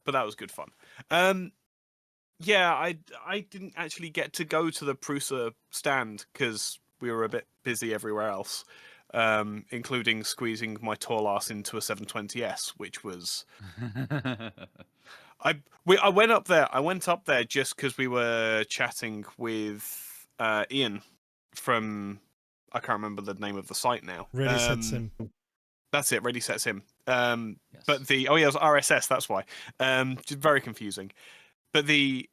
But that was good fun. I didn't actually get to go to the Prusa stand because we were a bit busy everywhere else, including squeezing my tall ass into a 720S, which was... I went up there. I went up there just because we were chatting with Ian from, I can't remember the name of the site now. Ready Set Sim. That's it. Ready Set Sim. But the it was RSS. That's why. Just very confusing. But the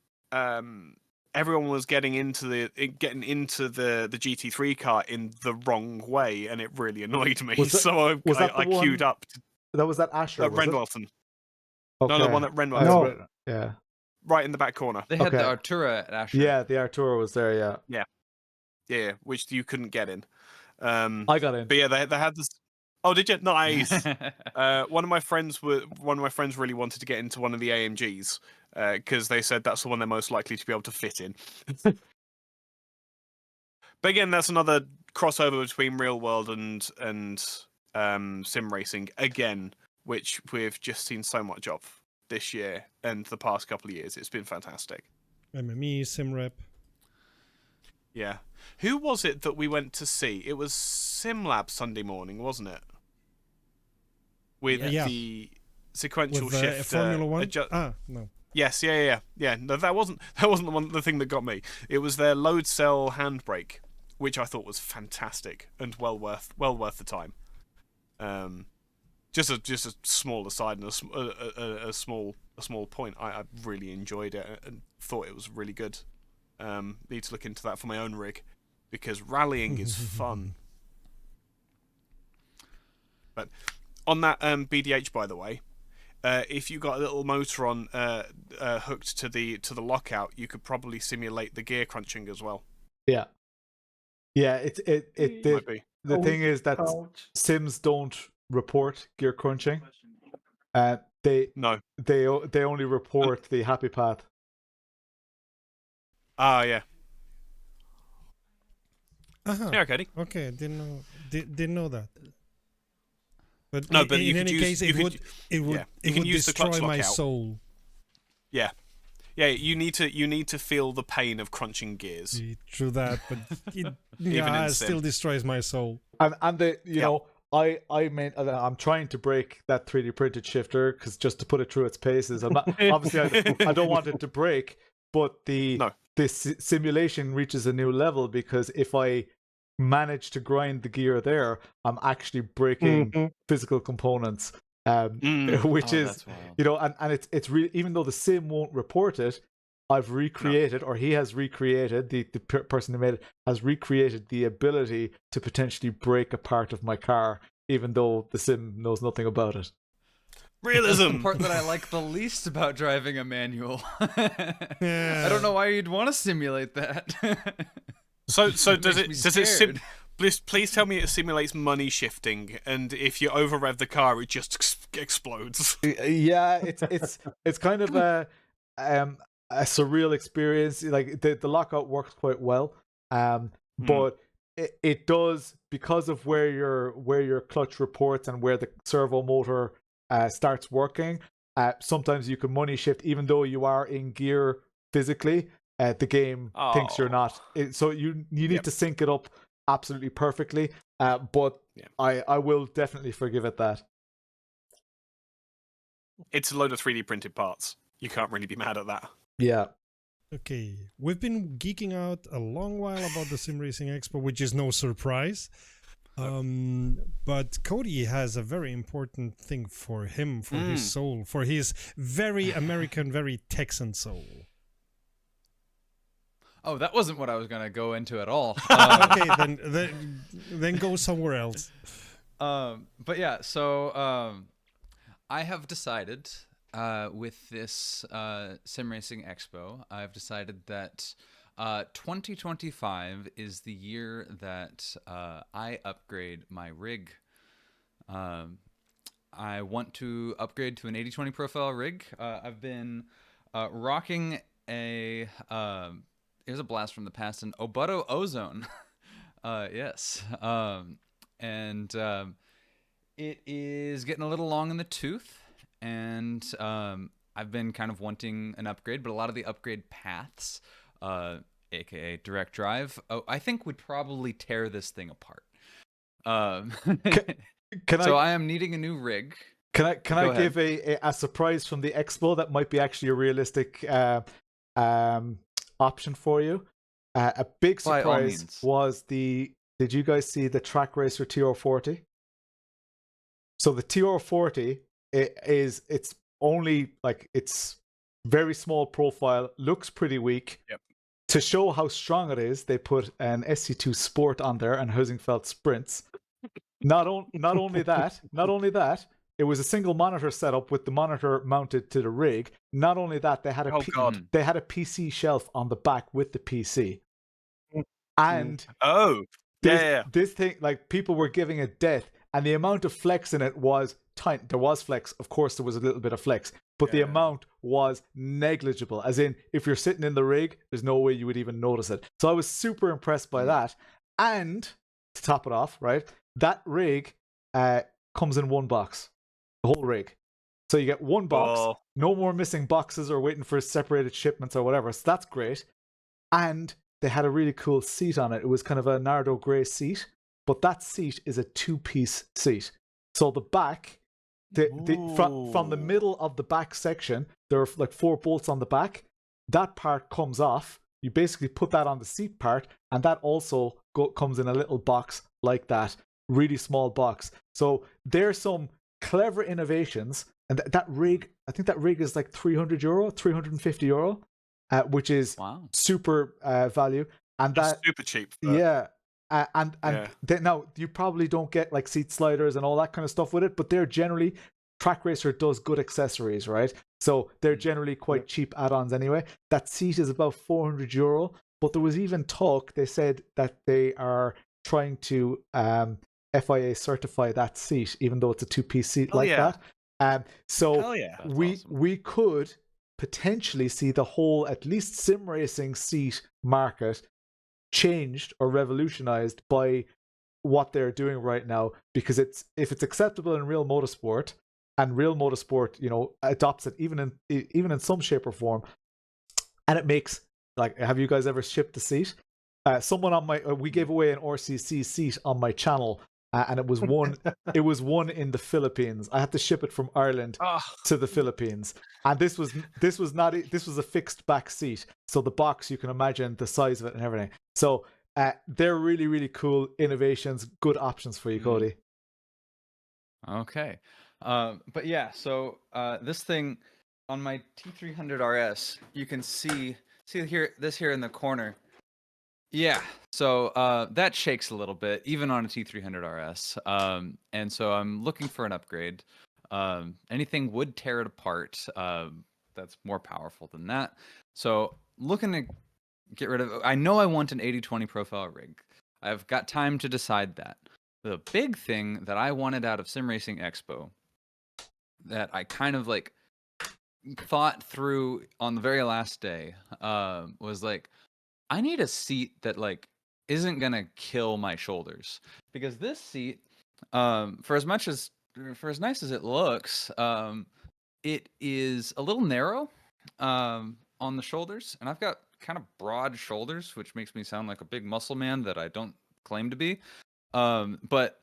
everyone was getting into the GT3 car in the wrong way, and it really annoyed me. So I queued up. That was that Asher. Renwelton. Okay. No, the one at Renwelton. No. Yeah. Right in the back corner. They had the Artura at Asher. Yeah, the Artura was there. Yeah, which you couldn't get in. I got in. But yeah, they had this. Oh, did you? Nice. One of my friends really wanted to get into one of the AMGs because they said that's the one they're most likely to be able to fit in. But again, that's another crossover between real world and sim racing again, which we've just seen so much of this year and the past couple of years. It's been fantastic. MME SimRep. Yeah. Who was it that we went to see? It was SimLab Sunday morning, wasn't it? With the sequential with, shift. Formula One? No. Yes, yeah. No, that wasn't the thing that got me. It was their load cell handbrake, which I thought was fantastic and well worth the time. Just a small aside and a small point. I really enjoyed it and thought it was really good. Need to look into that for my own rig because rallying is fun. But on that BDH, by the way, if you got a little motor on hooked to the lockout, you could probably simulate the gear crunching as well. Yeah. The thing is that sims don't report gear crunching. They only report the happy path. Yeah. Yeah, Cody. Okay, didn't know that. But no, but in any case, it would destroy my soul. Yeah. You need to feel the pain of crunching gears. True that, but it still destroys my soul. And I'm trying to break that 3D printed shifter because just to put it through its paces. I'm not obviously I don't want it to break, but this simulation reaches a new level because if I manage to grind the gear there, I'm actually breaking physical components, which is and it's really, even though the sim won't report it, I've recreated, or he has recreated, the person who made it has recreated the ability to potentially break a part of my car, even though the sim knows nothing about it. Realism. That's the part that I like the least about driving a manual. I don't know why you'd want to simulate that. So does it please tell me it simulates money shifting, and if you over rev the car, it just explodes. Yeah, it's kind of a surreal experience. Like the lockout works quite well, but it does, because of where your clutch reports and where the servo motor starts working. Sometimes you can money shift even though you are in gear physically. The game thinks you're not. So you need to sync it up absolutely perfectly. But I will definitely forgive it that. It's a load of 3D printed parts. You can't really be mad at that. Yeah. Okay, we've been geeking out a long while about the Sim Racing Expo, which is no surprise. But Cody has a very important thing for him, for his soul, for his very American, very Texan soul. Oh, that wasn't what I was gonna go into at all. Okay, then go somewhere else. But yeah, so I have decided with this Sim Racing Expo, I've decided that 2025 is the year that I upgrade my rig. I want to upgrade to an 80/20 profile rig. I've been rocking a here's a blast from the past, an Obuto Ozone. Yes. And it is getting a little long in the tooth, and I've been kind of wanting an upgrade, but a lot of the upgrade paths, aka direct drive, I think would probably tear this thing apart. So I am needing a new rig. Can I give a surprise from the Expo that might be actually a realistic option for you? A big surprise was did you guys see the Track Racer TR40? So the TR40 it's only like, it's very small profile, looks pretty weak. Yep. To show how strong it is, they put an SC2 Sport on there and Hosingfeld Sprints. Not only that, it was a single monitor setup with the monitor mounted to the rig. Not only that, they had a PC shelf on the back with the PC. And this thing, like, people were giving it death, and the amount of flex in it was tiny. There was flex, of course, there was a little bit of flex, but the amount was negligible. As in, if you're sitting in the rig, there's no way you would even notice it. So I was super impressed by that. And to top it off, right, that rig comes in one box, the whole rig. So you get one box, no more missing boxes or waiting for separated shipments or whatever. So that's great. And they had a really cool seat on it. It was kind of a Nardo grey seat, but that seat is a 2-piece seat. So the back, from the middle of the back section, there are like 4 bolts on the back. That part comes off. You basically put that on the seat part, and that also comes in a little box like that, really small box. So there's some clever innovations, and that rig, I think that rig is like €300, €350, which is super value, and that's super cheap. Now you probably don't get like seat sliders and all that kind of stuff with it, but they're generally, Track Racer does good accessories, right? So they're generally quite cheap add-ons anyway. That seat is about €400, but there was even talk, they said that they are trying to FIA certify that seat, even though it's a 2-piece seat that. So we could potentially see the whole, at least sim racing seat market changed or revolutionized by what they're doing right now, because if it's acceptable in real motorsport, and real motorsport, you know, adopts it even in some shape or form, and it makes, like, have you guys ever shipped a seat? Someone on we gave away an RCC seat on my channel, and it was one in the Philippines. I had to ship it from Ireland to the Philippines, and this was a fixed back seat, so the box, you can imagine the size of it and everything. So they're really, really cool innovations, good options for you, Cody. Okay. But yeah, so this thing on my T300 RS, you can see here in the corner. Yeah, so that shakes a little bit, even on a T300 RS. And so I'm looking for an upgrade. Anything would tear it apart. That's more powerful than that. So looking to get rid of. I know I want an 80/20 profile rig. I've got time to decide that. The big thing that I wanted out of Sim Racing Expo, that I kind of like thought through on the very last day, was like, I need a seat that like isn't gonna kill my shoulders, because this seat, for as nice as it looks, it is a little narrow on the shoulders, and I've got kind of broad shoulders, which makes me sound like a big muscle man that I don't claim to be. But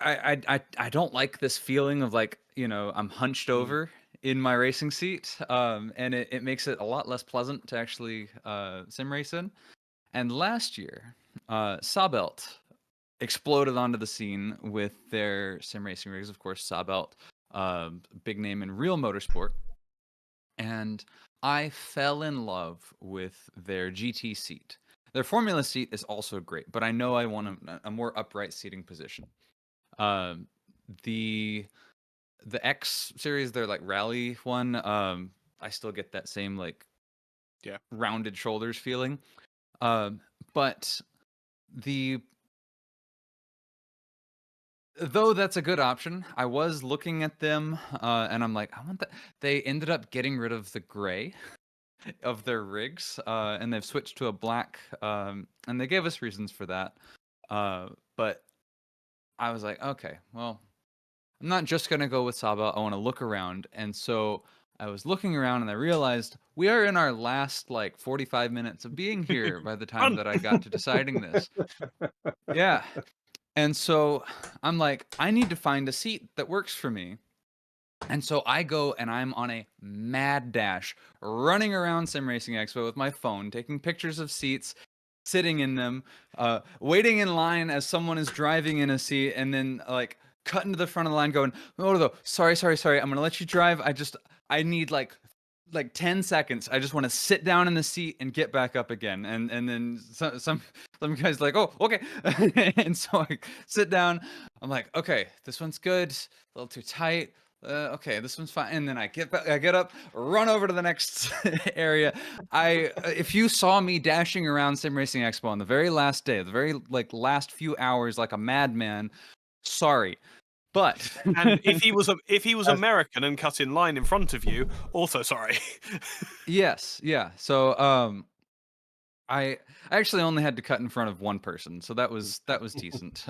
I don't like this feeling of like, you know, I'm hunched over in my racing seat, and it makes it a lot less pleasant to actually sim race in. And last year, Sawbelt exploded onto the scene with their sim racing rigs. Of course, Sawbelt, big name in real motorsport. And I fell in love with their GT seat. Their Formula seat is also great, but I know I want a more upright seating position. The the X series, their like rally one, I still get that same like rounded shoulders feeling. But though that's a good option, I was looking at them, and I'm like, I want that. They ended up getting rid of the gray of their rigs, and they've switched to a black, and they gave us reasons for that. But I was like, okay, well, I'm not just going to go with Saba. I want to look around. And so I was looking around and I realized we are in our last like 45 minutes of being here by the time that I got to deciding this. Yeah. And so I'm like, I need to find a seat that works for me. And so I go and I'm on a mad dash, running around Sim Racing Expo with my phone, taking pictures of seats, sitting in them, waiting in line as someone is driving in a seat, and then like cutting to the front of the line going, oh, no, sorry, I'm gonna let you drive. I need like 10 seconds. I just want to sit down in the seat and get back up again. And then some guys like, oh, okay. And so I sit down. I'm like, okay, this one's good. A little too tight. Okay, this one's fine. And then I get up, run over to the next area. If you saw me dashing around Sim Racing Expo on the very last day, the very like last few hours, like a madman, sorry. But and if he was American and cut in line in front of you, also sorry. Yes, yeah. So I actually only had to cut in front of one person, so that was decent.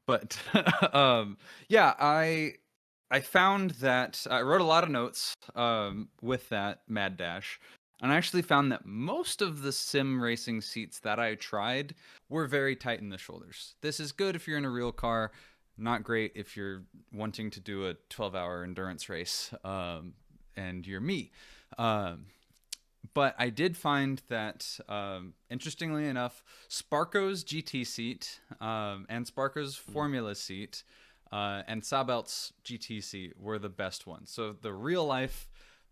But yeah, I found that I wrote a lot of notes with that mad dash, and I actually found that most of the sim racing seats that I tried were very tight in the shoulders. This is good if you're in a real car, not great if you're wanting to do a 12-hour endurance race, and you're me. But I did find that, interestingly enough, Sparco's GT seat and Sparco's Formula seat and Sabelt's GT seat were the best ones. So the real-life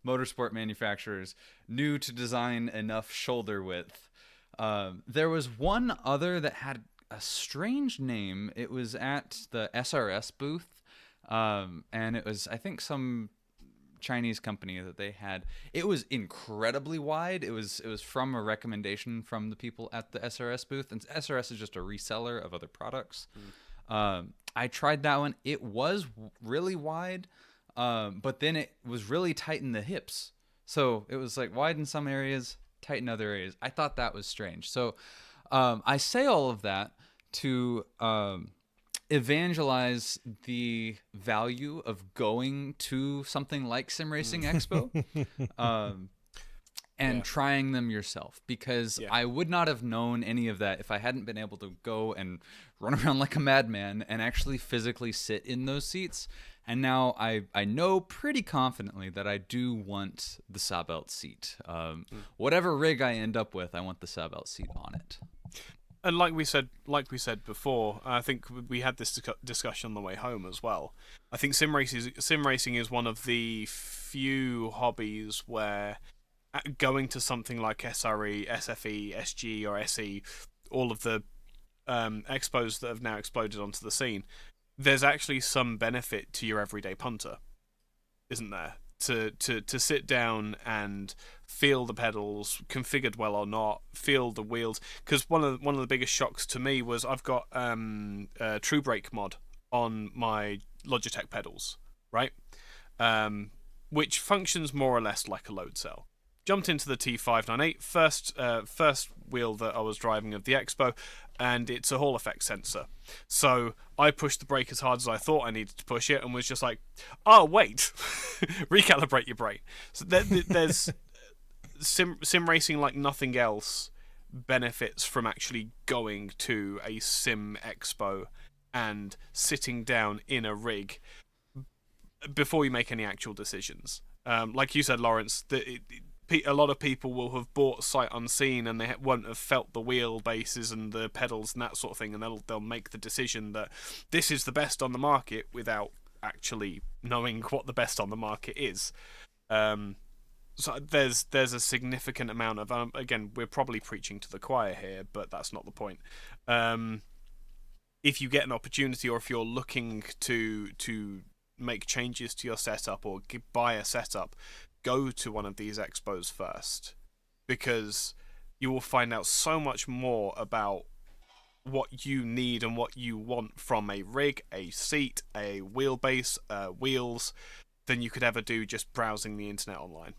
motorsport manufacturers knew to design enough shoulder width. There was one other that had a strange name. It was at the SRS booth, and it was, I think, some Chinese company that they had. It was incredibly wide. It was from a recommendation from the people at the SRS booth, and SRS is just a reseller of other products. I tried that one. It was really wide, but then it was really tight in the hips. So it was like wide in some areas, tight in other areas. I thought that was strange. So I say all of that to evangelize the value of going to something like Sim Racing Expo and trying them yourself, because I would not have known any of that if I hadn't been able to go and run around like a madman and actually physically sit in those seats. And now I know pretty confidently that I do want the Sabelt seat. Whatever rig I end up with, I want the Sabelt seat on it. And like we said before, I think we had this discussion on the way home as well. I think sim racing is one of the few hobbies where going to something like SRE, SFE, SG, or SE, all of the expos that have now exploded onto the scene, there's actually some benefit to your everyday punter, isn't there? To sit down and feel the pedals, configured well or not, feel the wheels. Because one of the biggest shocks to me was I've got a True Brake mod on my Logitech pedals, right? Which functions more or less like a load cell. Jumped into the T598, first wheel that I was driving of the Expo, and it's a Hall effect sensor. So I pushed the brake as hard as I thought I needed to push it, and was just like, oh wait, recalibrate your brake. So there's sim racing, like nothing else, benefits from actually going to a sim expo and sitting down in a rig before you make any actual decisions. Like you said, Laurence, a lot of people will have bought sight unseen, and they won't have felt the wheelbases and the pedals and that sort of thing, and they'll make the decision that this is the best on the market without actually knowing what the best on the market is. So there's a significant amount of again, we're probably preaching to the choir here, but that's not the point. If you get an opportunity, or if you're looking to make changes to your setup or buy a setup, go to one of these expos first, because you will find out so much more about what you need and what you want from a rig, a seat, a wheelbase, wheels, than you could ever do just browsing the internet online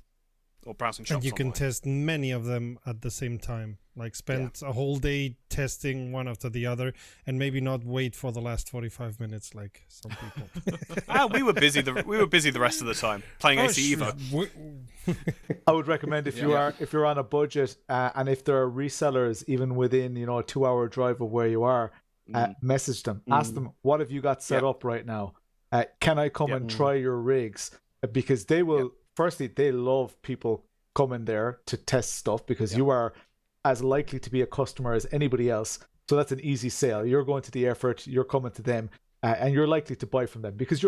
or browsing shops and you can online. test many of them at the same time, like spend a whole day testing one after the other, and maybe not wait for the last 45 minutes like some people. We were busy the rest of the time playing ACEvo. I would recommend if you're on a budget and if there are resellers even within a 2-hour drive of where you are, message them, ask them, what have you got set up right now? Can I come and try your rigs? Because they will. Firstly, they love people coming there to test stuff, because you are as likely to be a customer as anybody else. So that's an easy sale. You're going to the effort, you're coming to them, and you're likely to buy from them, because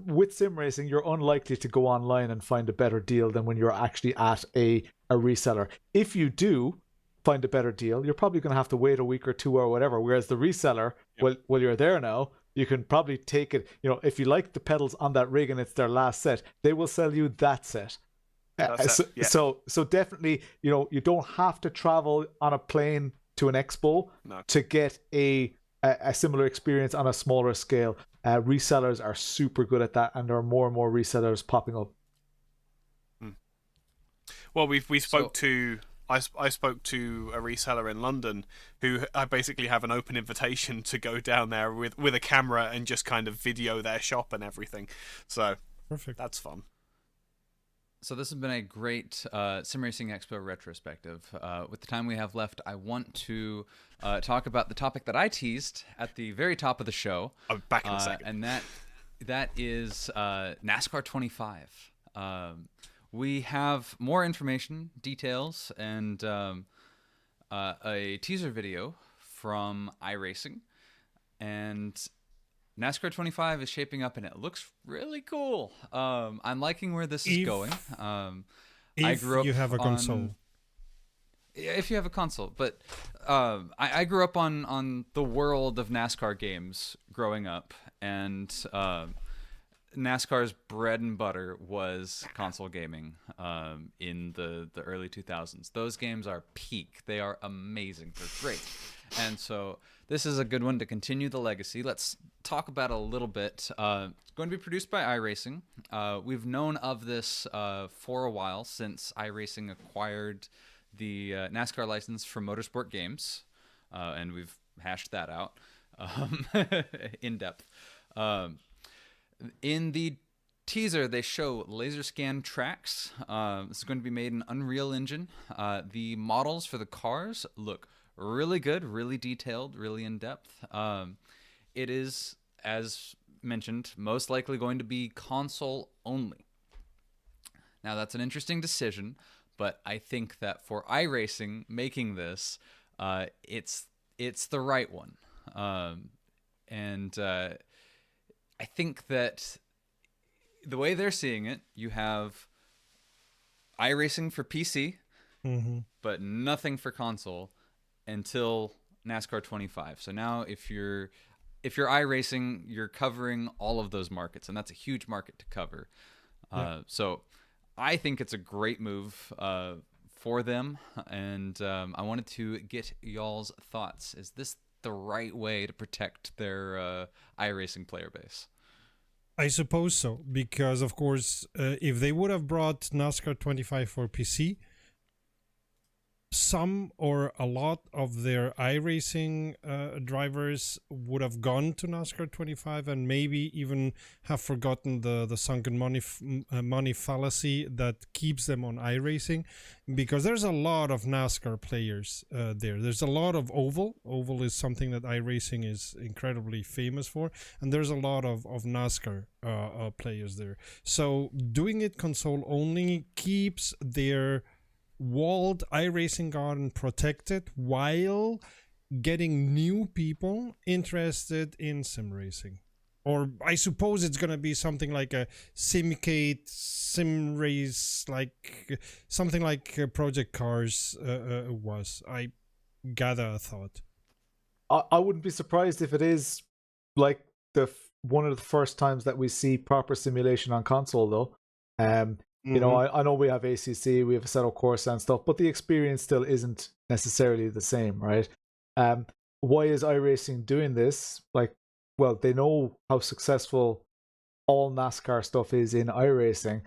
with sim racing, you're unlikely to go online and find a better deal than when you're actually at a reseller. If you do find a better deal, you're probably going to have to wait a week or two or whatever. Whereas the reseller, well, you're there now. You can probably take it, if you like the pedals on that rig and it's their last set, they will sell you that set. So definitely, you don't have to travel on a plane to an expo to get a similar experience on a smaller scale. Resellers are super good at that, and there are more and more resellers popping up. Well, I spoke to a reseller in London who I basically have an open invitation to go down there with a camera and just kind of video their shop and everything. So perfect. That's fun. So this has been a great Sim Racing Expo retrospective. With the time we have left, I want to talk about the topic that I teased at the very top of the show. I'll be back in a second. And that is NASCAR 25. We have more information, details, and a teaser video from iRacing. And NASCAR 25 is shaping up, and it looks really cool. I'm liking where this is going. I grew up you have a console. If you have a console. But I grew up on the world of NASCAR games growing up, and NASCAR's bread and butter was console gaming in the early 2000s. Those games are peak. They are amazing. They're great. And so this is a good one to continue the legacy. Let's talk about it a little bit. It's going to be produced by iRacing. We've known of this for a while, since iRacing acquired the NASCAR license from Motorsport Games, and we've hashed that out in depth. In the teaser, they show laser scan tracks. This is going to be made in Unreal Engine. The models for the cars look really good, really detailed, really in-depth. It is, as mentioned, most likely going to be console only. Now, that's an interesting decision, but I think that for iRacing making this, it's the right one. I think that the way they're seeing it, you have iRacing for PC, but nothing for console until NASCAR 25. So now if you're iRacing, you're covering all of those markets, and that's a huge market to cover. So I think it's a great move for them, and I wanted to get y'all's thoughts. Is this the right way to protect their iRacing player base? I suppose so, because of course, if they would have brought NASCAR 25 for PC, some or a lot of their iRacing drivers would have gone to NASCAR 25 and maybe even have forgotten the sunken money fallacy that keeps them on iRacing, because there's a lot of NASCAR players there. There's a lot of Oval. Oval is something that iRacing is incredibly famous for, and there's a lot of NASCAR players there. So doing it console only keeps their walled iRacing garden protected while getting new people interested in sim racing. Or I suppose it's going to be something like a Simcade, Sim Race, like something like Project Cars was. I gather a thought. I wouldn't be surprised if it is like the one of the first times that we see proper simulation on console, though. You know, I know we have ACC, we have Assetto Corsa and stuff, but the experience still isn't necessarily the same, right? Why is iRacing doing this? Like, well, they know how successful all NASCAR stuff is in iRacing,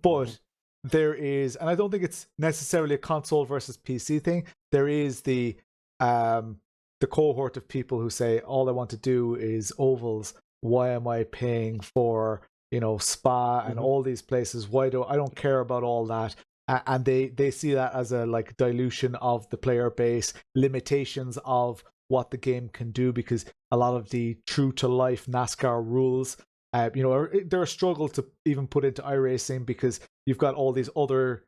but there is, and I don't think it's necessarily a console versus PC thing. There is the cohort of people who say, all I want to do is ovals. Why am I paying for, you know, Spa and all these places? I don't care about all that. And they see that as a like dilution of the player base, limitations of what the game can do, because a lot of the true to life NASCAR rules, you know, they're a struggle to even put into iRacing, because you've got all these other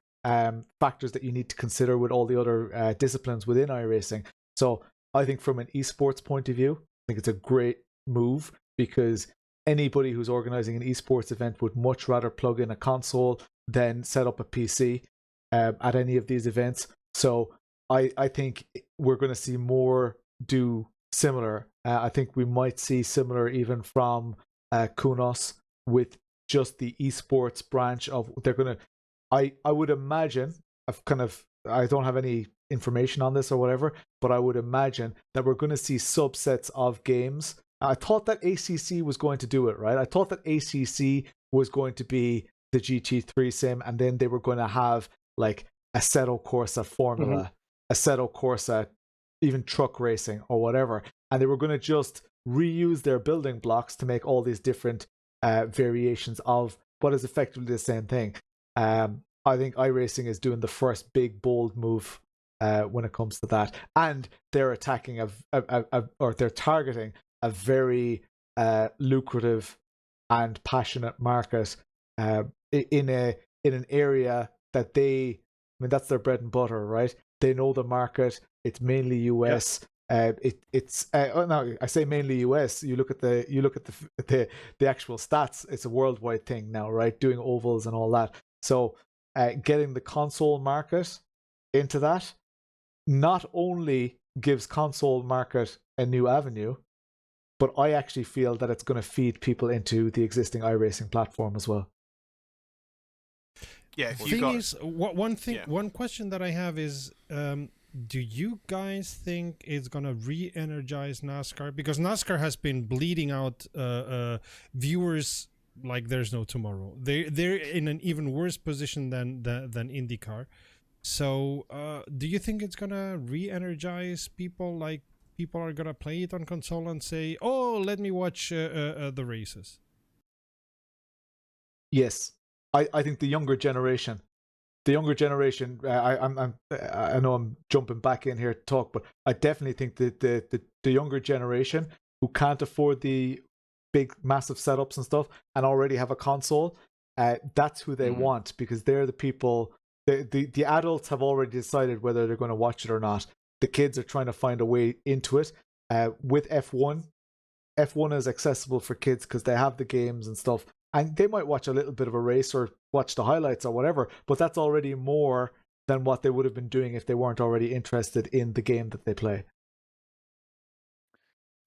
factors that you need to consider with all the other disciplines within iRacing. So I think from an esports point of view, I think it's a great move, because anybody who's organizing an esports event would much rather plug in a console than set up a PC at any of these events. So I think we're going to see more do similar. I think we might see similar even from Kunos with just the esports branch of they're going to. I would imagine I don't have any information on this or whatever, but I would imagine that we're going to see subsets of games. I thought that ACC was going to do it, right? I thought that ACC was going to be the GT3 sim, and then they were going to have like Assetto Corsa Formula, Assetto Corsa, even truck racing or whatever, and they were going to just reuse their building blocks to make all these different variations of what is effectively the same thing. I think iRacing is doing the first big bold move when it comes to that, and they're attacking or they're targeting a very lucrative and passionate market in an area that that's their bread and butter, right? They know the market. It's mainly US. No, I say mainly US. You look at the actual stats. It's a worldwide thing now, right? Doing ovals and all that. So getting the console market into that not only gives console market a new avenue, but I actually feel that it's going to feed people into the existing iRacing platform as well. Yeah. One question that I have is, do you guys think it's gonna re-energize NASCAR? Because NASCAR has been bleeding out viewers like there's no tomorrow. They're in an even worse position than IndyCar. So, do you think it's gonna re-energize people? Like people are gonna play it on console and say, "Oh, let me watch the races." Yes, I think the younger generation. I know I'm jumping back in here to talk, but I definitely think that the younger generation who can't afford the big massive setups and stuff and already have a console, that's who they want, because they're the people. The adults have already decided whether they're going to watch it or not. The kids are trying to find a way into it. With F1 is accessible for kids because they have the games and stuff, and they might watch a little bit of a race or watch the highlights or whatever, but that's already more than what they would have been doing if they weren't already interested in the game that they play.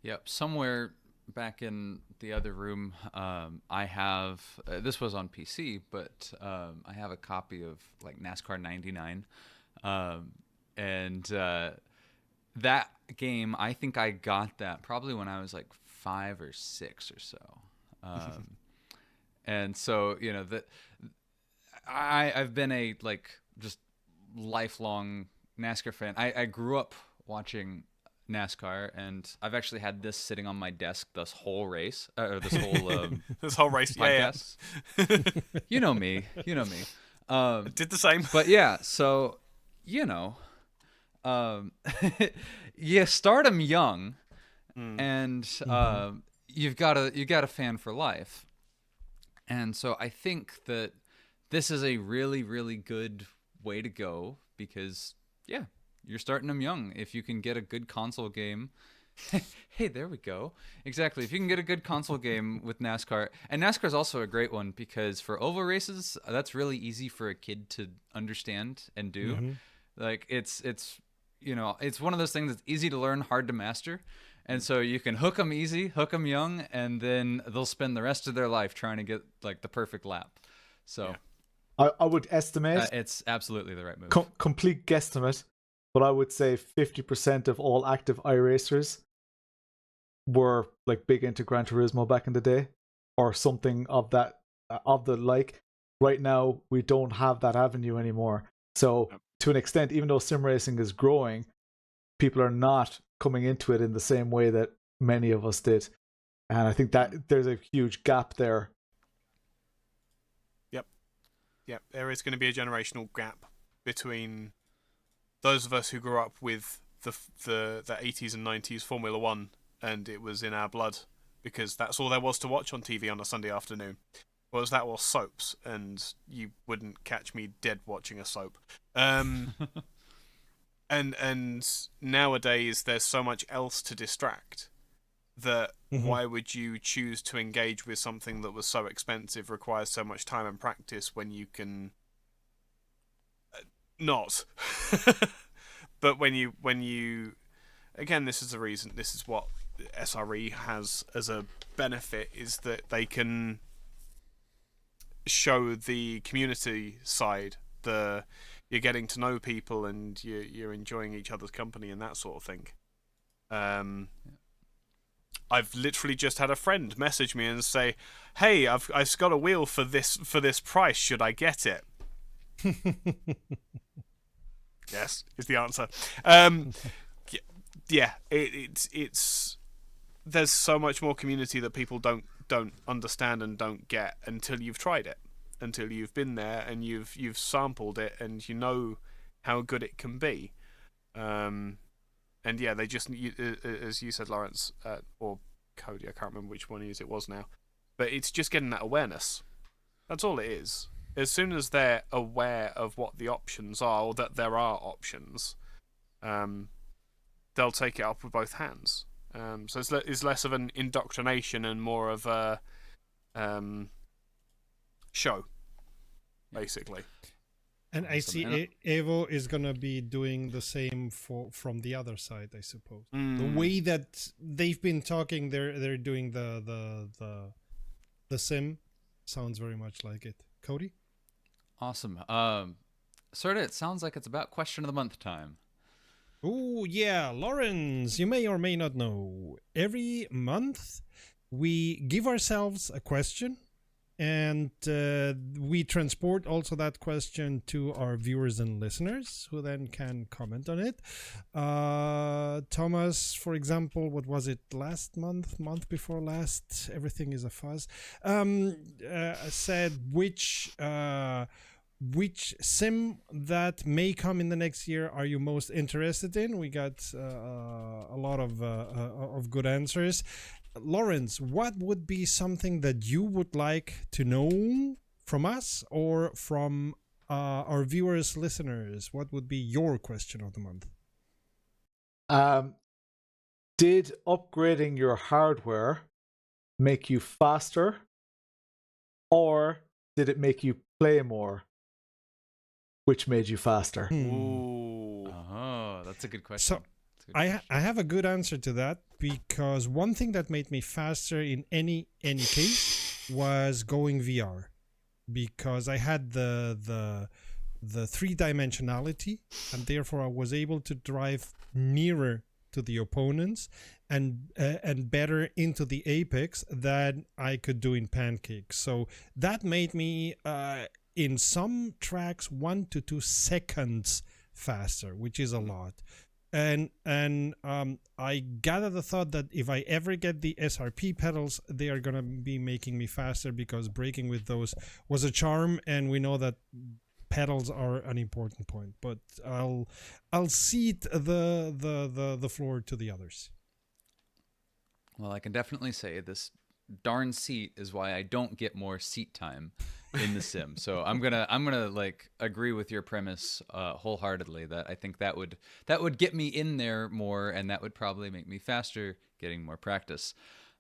Yep, somewhere back in the other room, I have, this was on PC, but I have a copy of like NASCAR 99, and that game, I think I got that probably when I was like 5 or 6 or so. And so, you know, I've been a like just lifelong NASCAR fan. I grew up watching NASCAR, and I've actually had this sitting on my desk this whole race, or this whole this whole race. Podcast. Yeah. You know me. Did the same. But yeah, so you know, you start them young, and you got a fan for life. And so I think that this is a really, really good way to go, because, yeah, you're starting them young. If you can get a good console game, hey, there we go. Exactly. If you can get a good console game with NASCAR, and NASCAR is also a great one because for oval races, that's really easy for a kid to understand and do. Like it's you know, it's one of those things that's easy to learn, hard to master. And so you can hook them easy, hook them young, and then they'll spend the rest of their life trying to get like the perfect lap. So I would estimate it's absolutely the right move. Complete guesstimate, but I would say 50% of all active iRacers were like big into Gran Turismo back in the day, or something of that of the like. Right now, we don't have that avenue anymore. So to an extent, even though sim racing is growing, people are not coming into it in the same way that many of us did, and I think that there's a huge gap there. Yep, there is going to be a generational gap between those of us who grew up with the 80s and 90s Formula One, and it was in our blood because that's all there was to watch on TV on a Sunday afternoon. Was that or soaps, and you wouldn't catch me dead watching a soap. And nowadays there's so much else to distract that why would you choose to engage with something that was so expensive, requires so much time and practice, when you can not? But when you again, this is the reason, this is what SRE has as a benefit, is that they can show the community side, you're getting to know people and you're enjoying each other's company and that sort of thing. I've literally just had a friend message me and say, "Hey, I've got a wheel for this price. Should I get it?" Yes, is the answer. Yeah, it's there's so much more community that people don't understand and don't get until you've tried it, until you've been there and you've sampled it and you know how good it can be. And yeah, they just, as you said, Laurence, or Cody, I can't remember which one it was now, but it's just getting that awareness. That's all it is. As soon as they're aware of what the options are, or that there are options, they'll take it up with both hands. So it's less of an indoctrination and more of a show, basically. And I see ACEvo is gonna be doing the same from the other side, I suppose. The way that they've been talking, they're doing the sim sounds very much like it. Cody? Awesome. Sort of, it sounds like it's about question of the month time. Oh yeah, Laurence, you may or may not know, every month we give ourselves a question, and we transport also that question to our viewers and listeners, who then can comment on it. Thomas, for example, what was it, last month before last, everything is a fuzz, said which sim that may come in the next year are you most interested in? We got a lot of good answers. Laurence, what would be something that you would like to know from us or from our viewers, listeners? What would be your question of the month? Did upgrading your hardware make you faster, or did it make you play more? Which made you faster? Ooh. Oh, that's a good question. So I have a good answer to that, because one thing that made me faster in any case was going VR, because I had the three-dimensionality, and therefore I was able to drive nearer to the opponents and better into the apex than I could do in pancakes. So that made me in some tracks 1 to 2 seconds faster, which is a lot. And I gather the thought that if I ever get the SRP pedals, they are gonna be making me faster, because braking with those was a charm, and we know that pedals are an important point. But I'll cede the floor to the others. Well, I can definitely say this darn seat is why I don't get more seat time in the sim. So I'm gonna like agree with your premise wholeheartedly, that I think that would get me in there more, and that would probably make me faster getting more practice.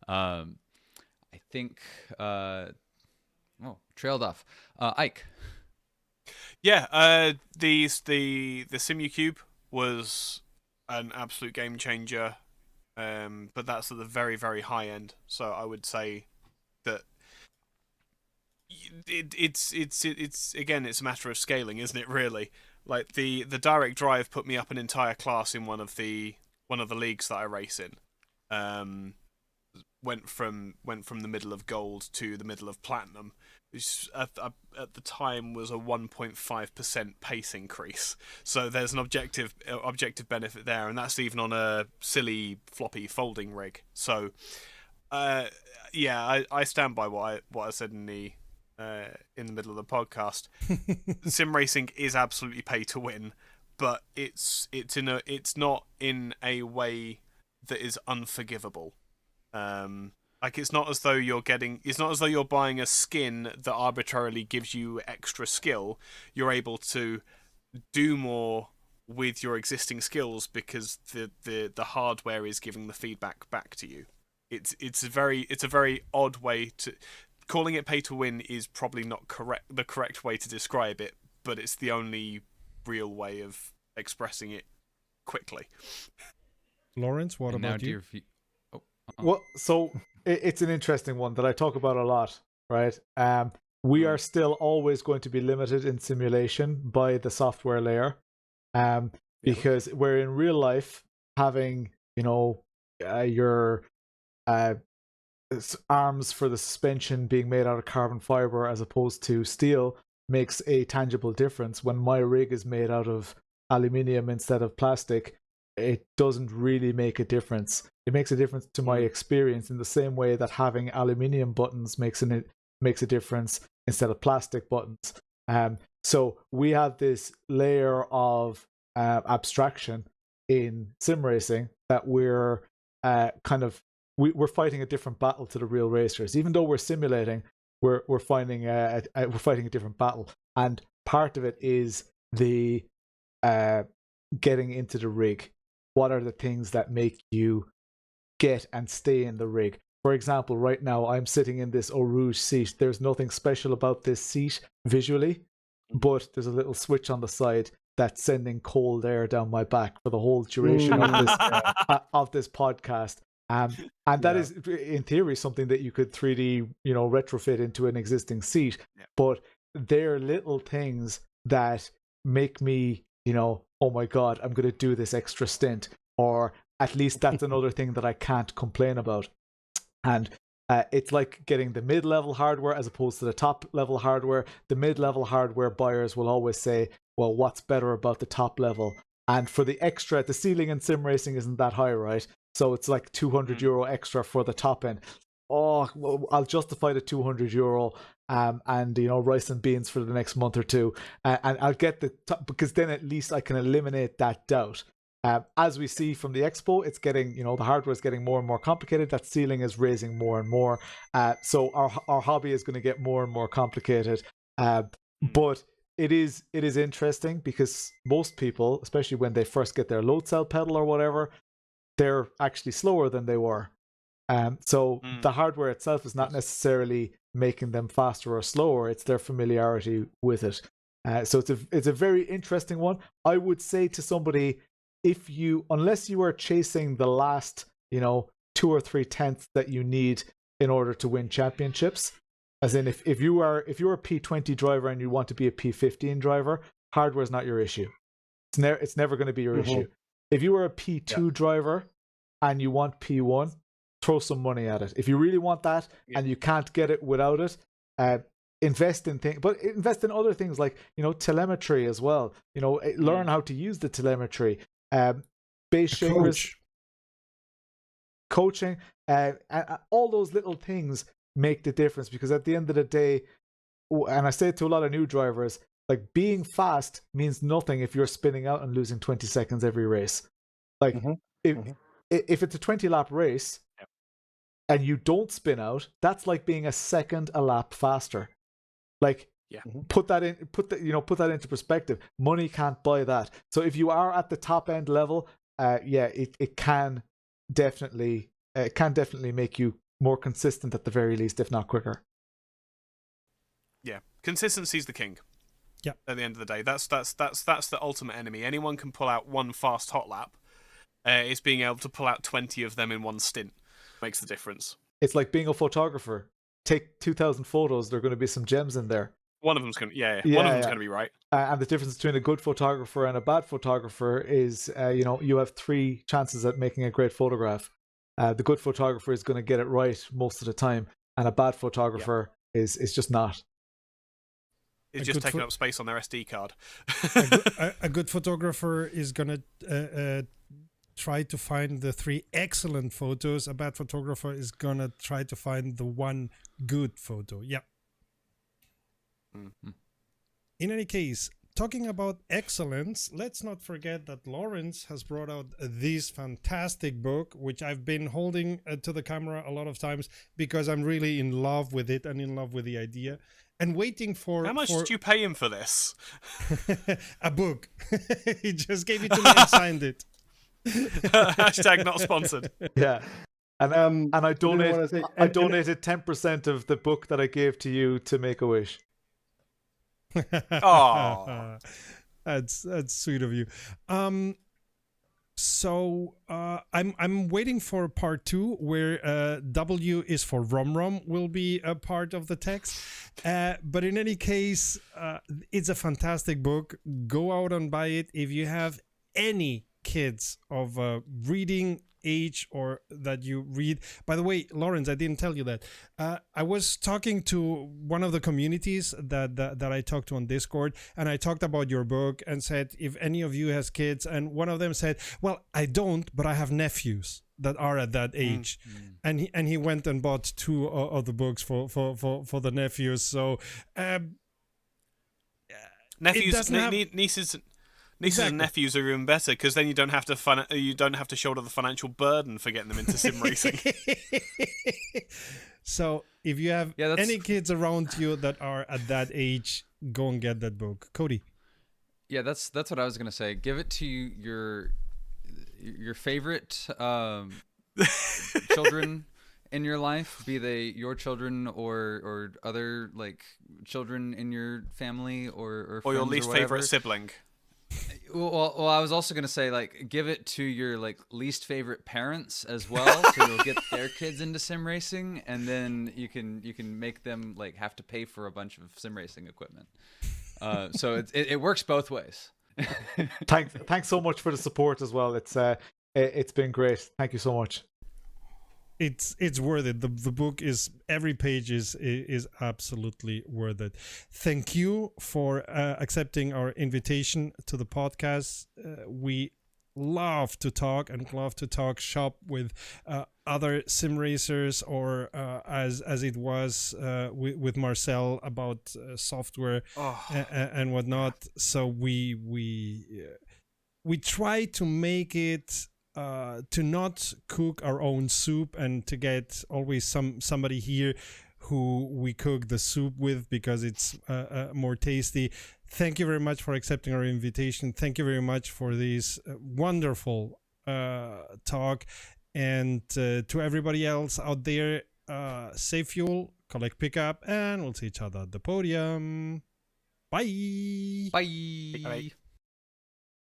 I think trailed off. Ike. Yeah, the SimuCube was an absolute game changer. but that's at the very, very high end. So I would say that it's again, it's a matter of scaling, isn't it? Really, like the direct drive put me up an entire class in one of the leagues that I race in. Went from the middle of gold to the middle of platinum, which at the time was a 1.5% pace increase. So there's an objective benefit there, and that's even on a silly floppy folding rig. So, yeah, I stand by what I said in the middle of the podcast. Sim racing is absolutely pay to win, but it's not in a way that is unforgivable. Like it's not as though you're buying a skin that arbitrarily gives you extra skill. You're able to do more with your existing skills because the hardware is giving the feedback back to you. It's a very odd way to calling it pay to win is probably not the correct way to describe it, but it's the only real way of expressing it quickly. Laurence, what about you? Well, so it's an interesting one that I talk about a lot, right? We are still always going to be limited in simulation by the software layer, because where in real life having your arms for the suspension being made out of carbon fiber as opposed to steel makes a tangible difference. When my rig is made out of aluminium instead of plastic, it doesn't really make a difference. It makes a difference to my experience in the same way that having aluminium buttons makes a difference instead of plastic buttons. So we have this layer of abstraction in sim racing that we're we're fighting a different battle to the real racers. Even though we're simulating, we're fighting a different battle, and part of it is the getting into the rig. What are the things that make you get and stay in the rig? For example, right now I'm sitting in this Eau Rouge seat. There's nothing special about this seat visually, but there's a little switch on the side that's sending cold air down my back for the whole duration of this podcast. And that is, in theory, something that you could 3D, retrofit into an existing seat. Yeah. But they're little things that make me, oh my God, I'm going to do this extra stint. Or at least that's another thing that I can't complain about. And it's like getting the mid-level hardware as opposed to the top-level hardware. The mid-level hardware buyers will always say, well, what's better about the top level? And for the extra, the ceiling in sim racing isn't that high, right? So it's like €200 extra for the top end. Oh, well, I'll justify the €200 and rice and beans for the next month or two, and I'll get the top, because then at least I can eliminate that doubt. As we see from the Expo, it's getting, the hardware is getting more and more complicated. That ceiling is raising more and more. So our hobby is going to get more and more complicated. But it is interesting because most people, especially when they first get their load cell pedal or whatever, they're actually slower than they were. So the hardware itself is not necessarily making them faster or slower. It's their familiarity with it. So it's a very interesting one. I would say to somebody, unless you are chasing the last 2 or 3 tenths that you need in order to win championships, as in if you're a P20 driver and you want to be a P15 driver, hardware is not your issue. It's never going to be your issue. If you are a P2 driver and you want P1, throw some money at it. If you really want that and you can't get it without it, invest in things, but invest in other things like telemetry as well. Learn how to use the telemetry. Base shakers, coaching, and all those little things make the difference, because at the end of the day, and I say it to a lot of new drivers, like being fast means nothing if you're spinning out and losing 20 seconds every race. Like if it's a 20-lap race and you don't spin out, that's like being a second a lap faster. Like put that into perspective. Money can't buy that. So if you are at the top end level, it can definitely make you more consistent at the very least, if not quicker. Yeah, consistency is the king. Yeah. At the end of the day, that's the ultimate enemy. Anyone can pull out one fast hot lap, It's being able to pull out 20 of them in one stint makes the difference. It's like being a photographer. Take 2,000 photos, there are going to be some gems in there. One of them's going to, one of them's going to be right. And the difference between a good photographer and a bad photographer is, you have 3 chances at making a great photograph. The good photographer is going to get it right most of the time, and a bad photographer is just not. It's just taking up space on their SD card. A good photographer is going to try to find the 3 excellent photos. A bad photographer is going to try to find the 1 good photo. Yeah. Mm-hmm. In any case, talking about excellence, let's not forget that Laurence has brought out this fantastic book, which I've been holding to the camera a lot of times because I'm really in love with it and in love with the idea. And waiting for... How much did you pay him for this? A book. He just gave it to me and signed it. Hashtag not sponsored. Yeah. And I donated 10% of the book that I gave to you to Make-A-Wish. Oh, that's sweet of you. So I'm waiting for part 2 where W is for Rom will be a part of the text. But in any case, it's a fantastic book. Go out and buy it if you have any kids of reading age or that you read. By the way, Laurence, I didn't tell you that. I was talking to one of the communities that I talked to on Discord, and I talked about your book and said, if any of you has kids, and one of them said, well, I don't, but I have nephews that are at that age. And he went and bought 2 of the books for the nephews. So nephews, nieces. Nieces and nephews are even better because then you don't have to shoulder the financial burden for getting them into sim racing. So if you have any kids around you that are at that age, go and get that book. Cody. Yeah, that's what I was gonna say. Give it to your favorite children in your life, be they your children or other like children in your family or your least favorite sibling. Well, I was also gonna say, like, give it to your like least favorite parents as well, so you'll get their kids into sim racing, and then you can make them like have to pay for a bunch of sim racing equipment. So it works both ways. Thanks so much for the support as well. It's been great. Thank you so much. It's worth it. The book is, every page is absolutely worth it. Thank you for accepting our invitation to the podcast. We love to talk shop with other sim racers, or as it was with Marcel about software and whatnot. So we try to make it to not cook our own soup and to get always somebody here who we cook the soup with because it's more tasty. Thank you very much for accepting our invitation. Thank you very much for this wonderful talk. And to everybody else out there, save fuel, collect pickup, and we'll see each other at the podium. Bye. Bye.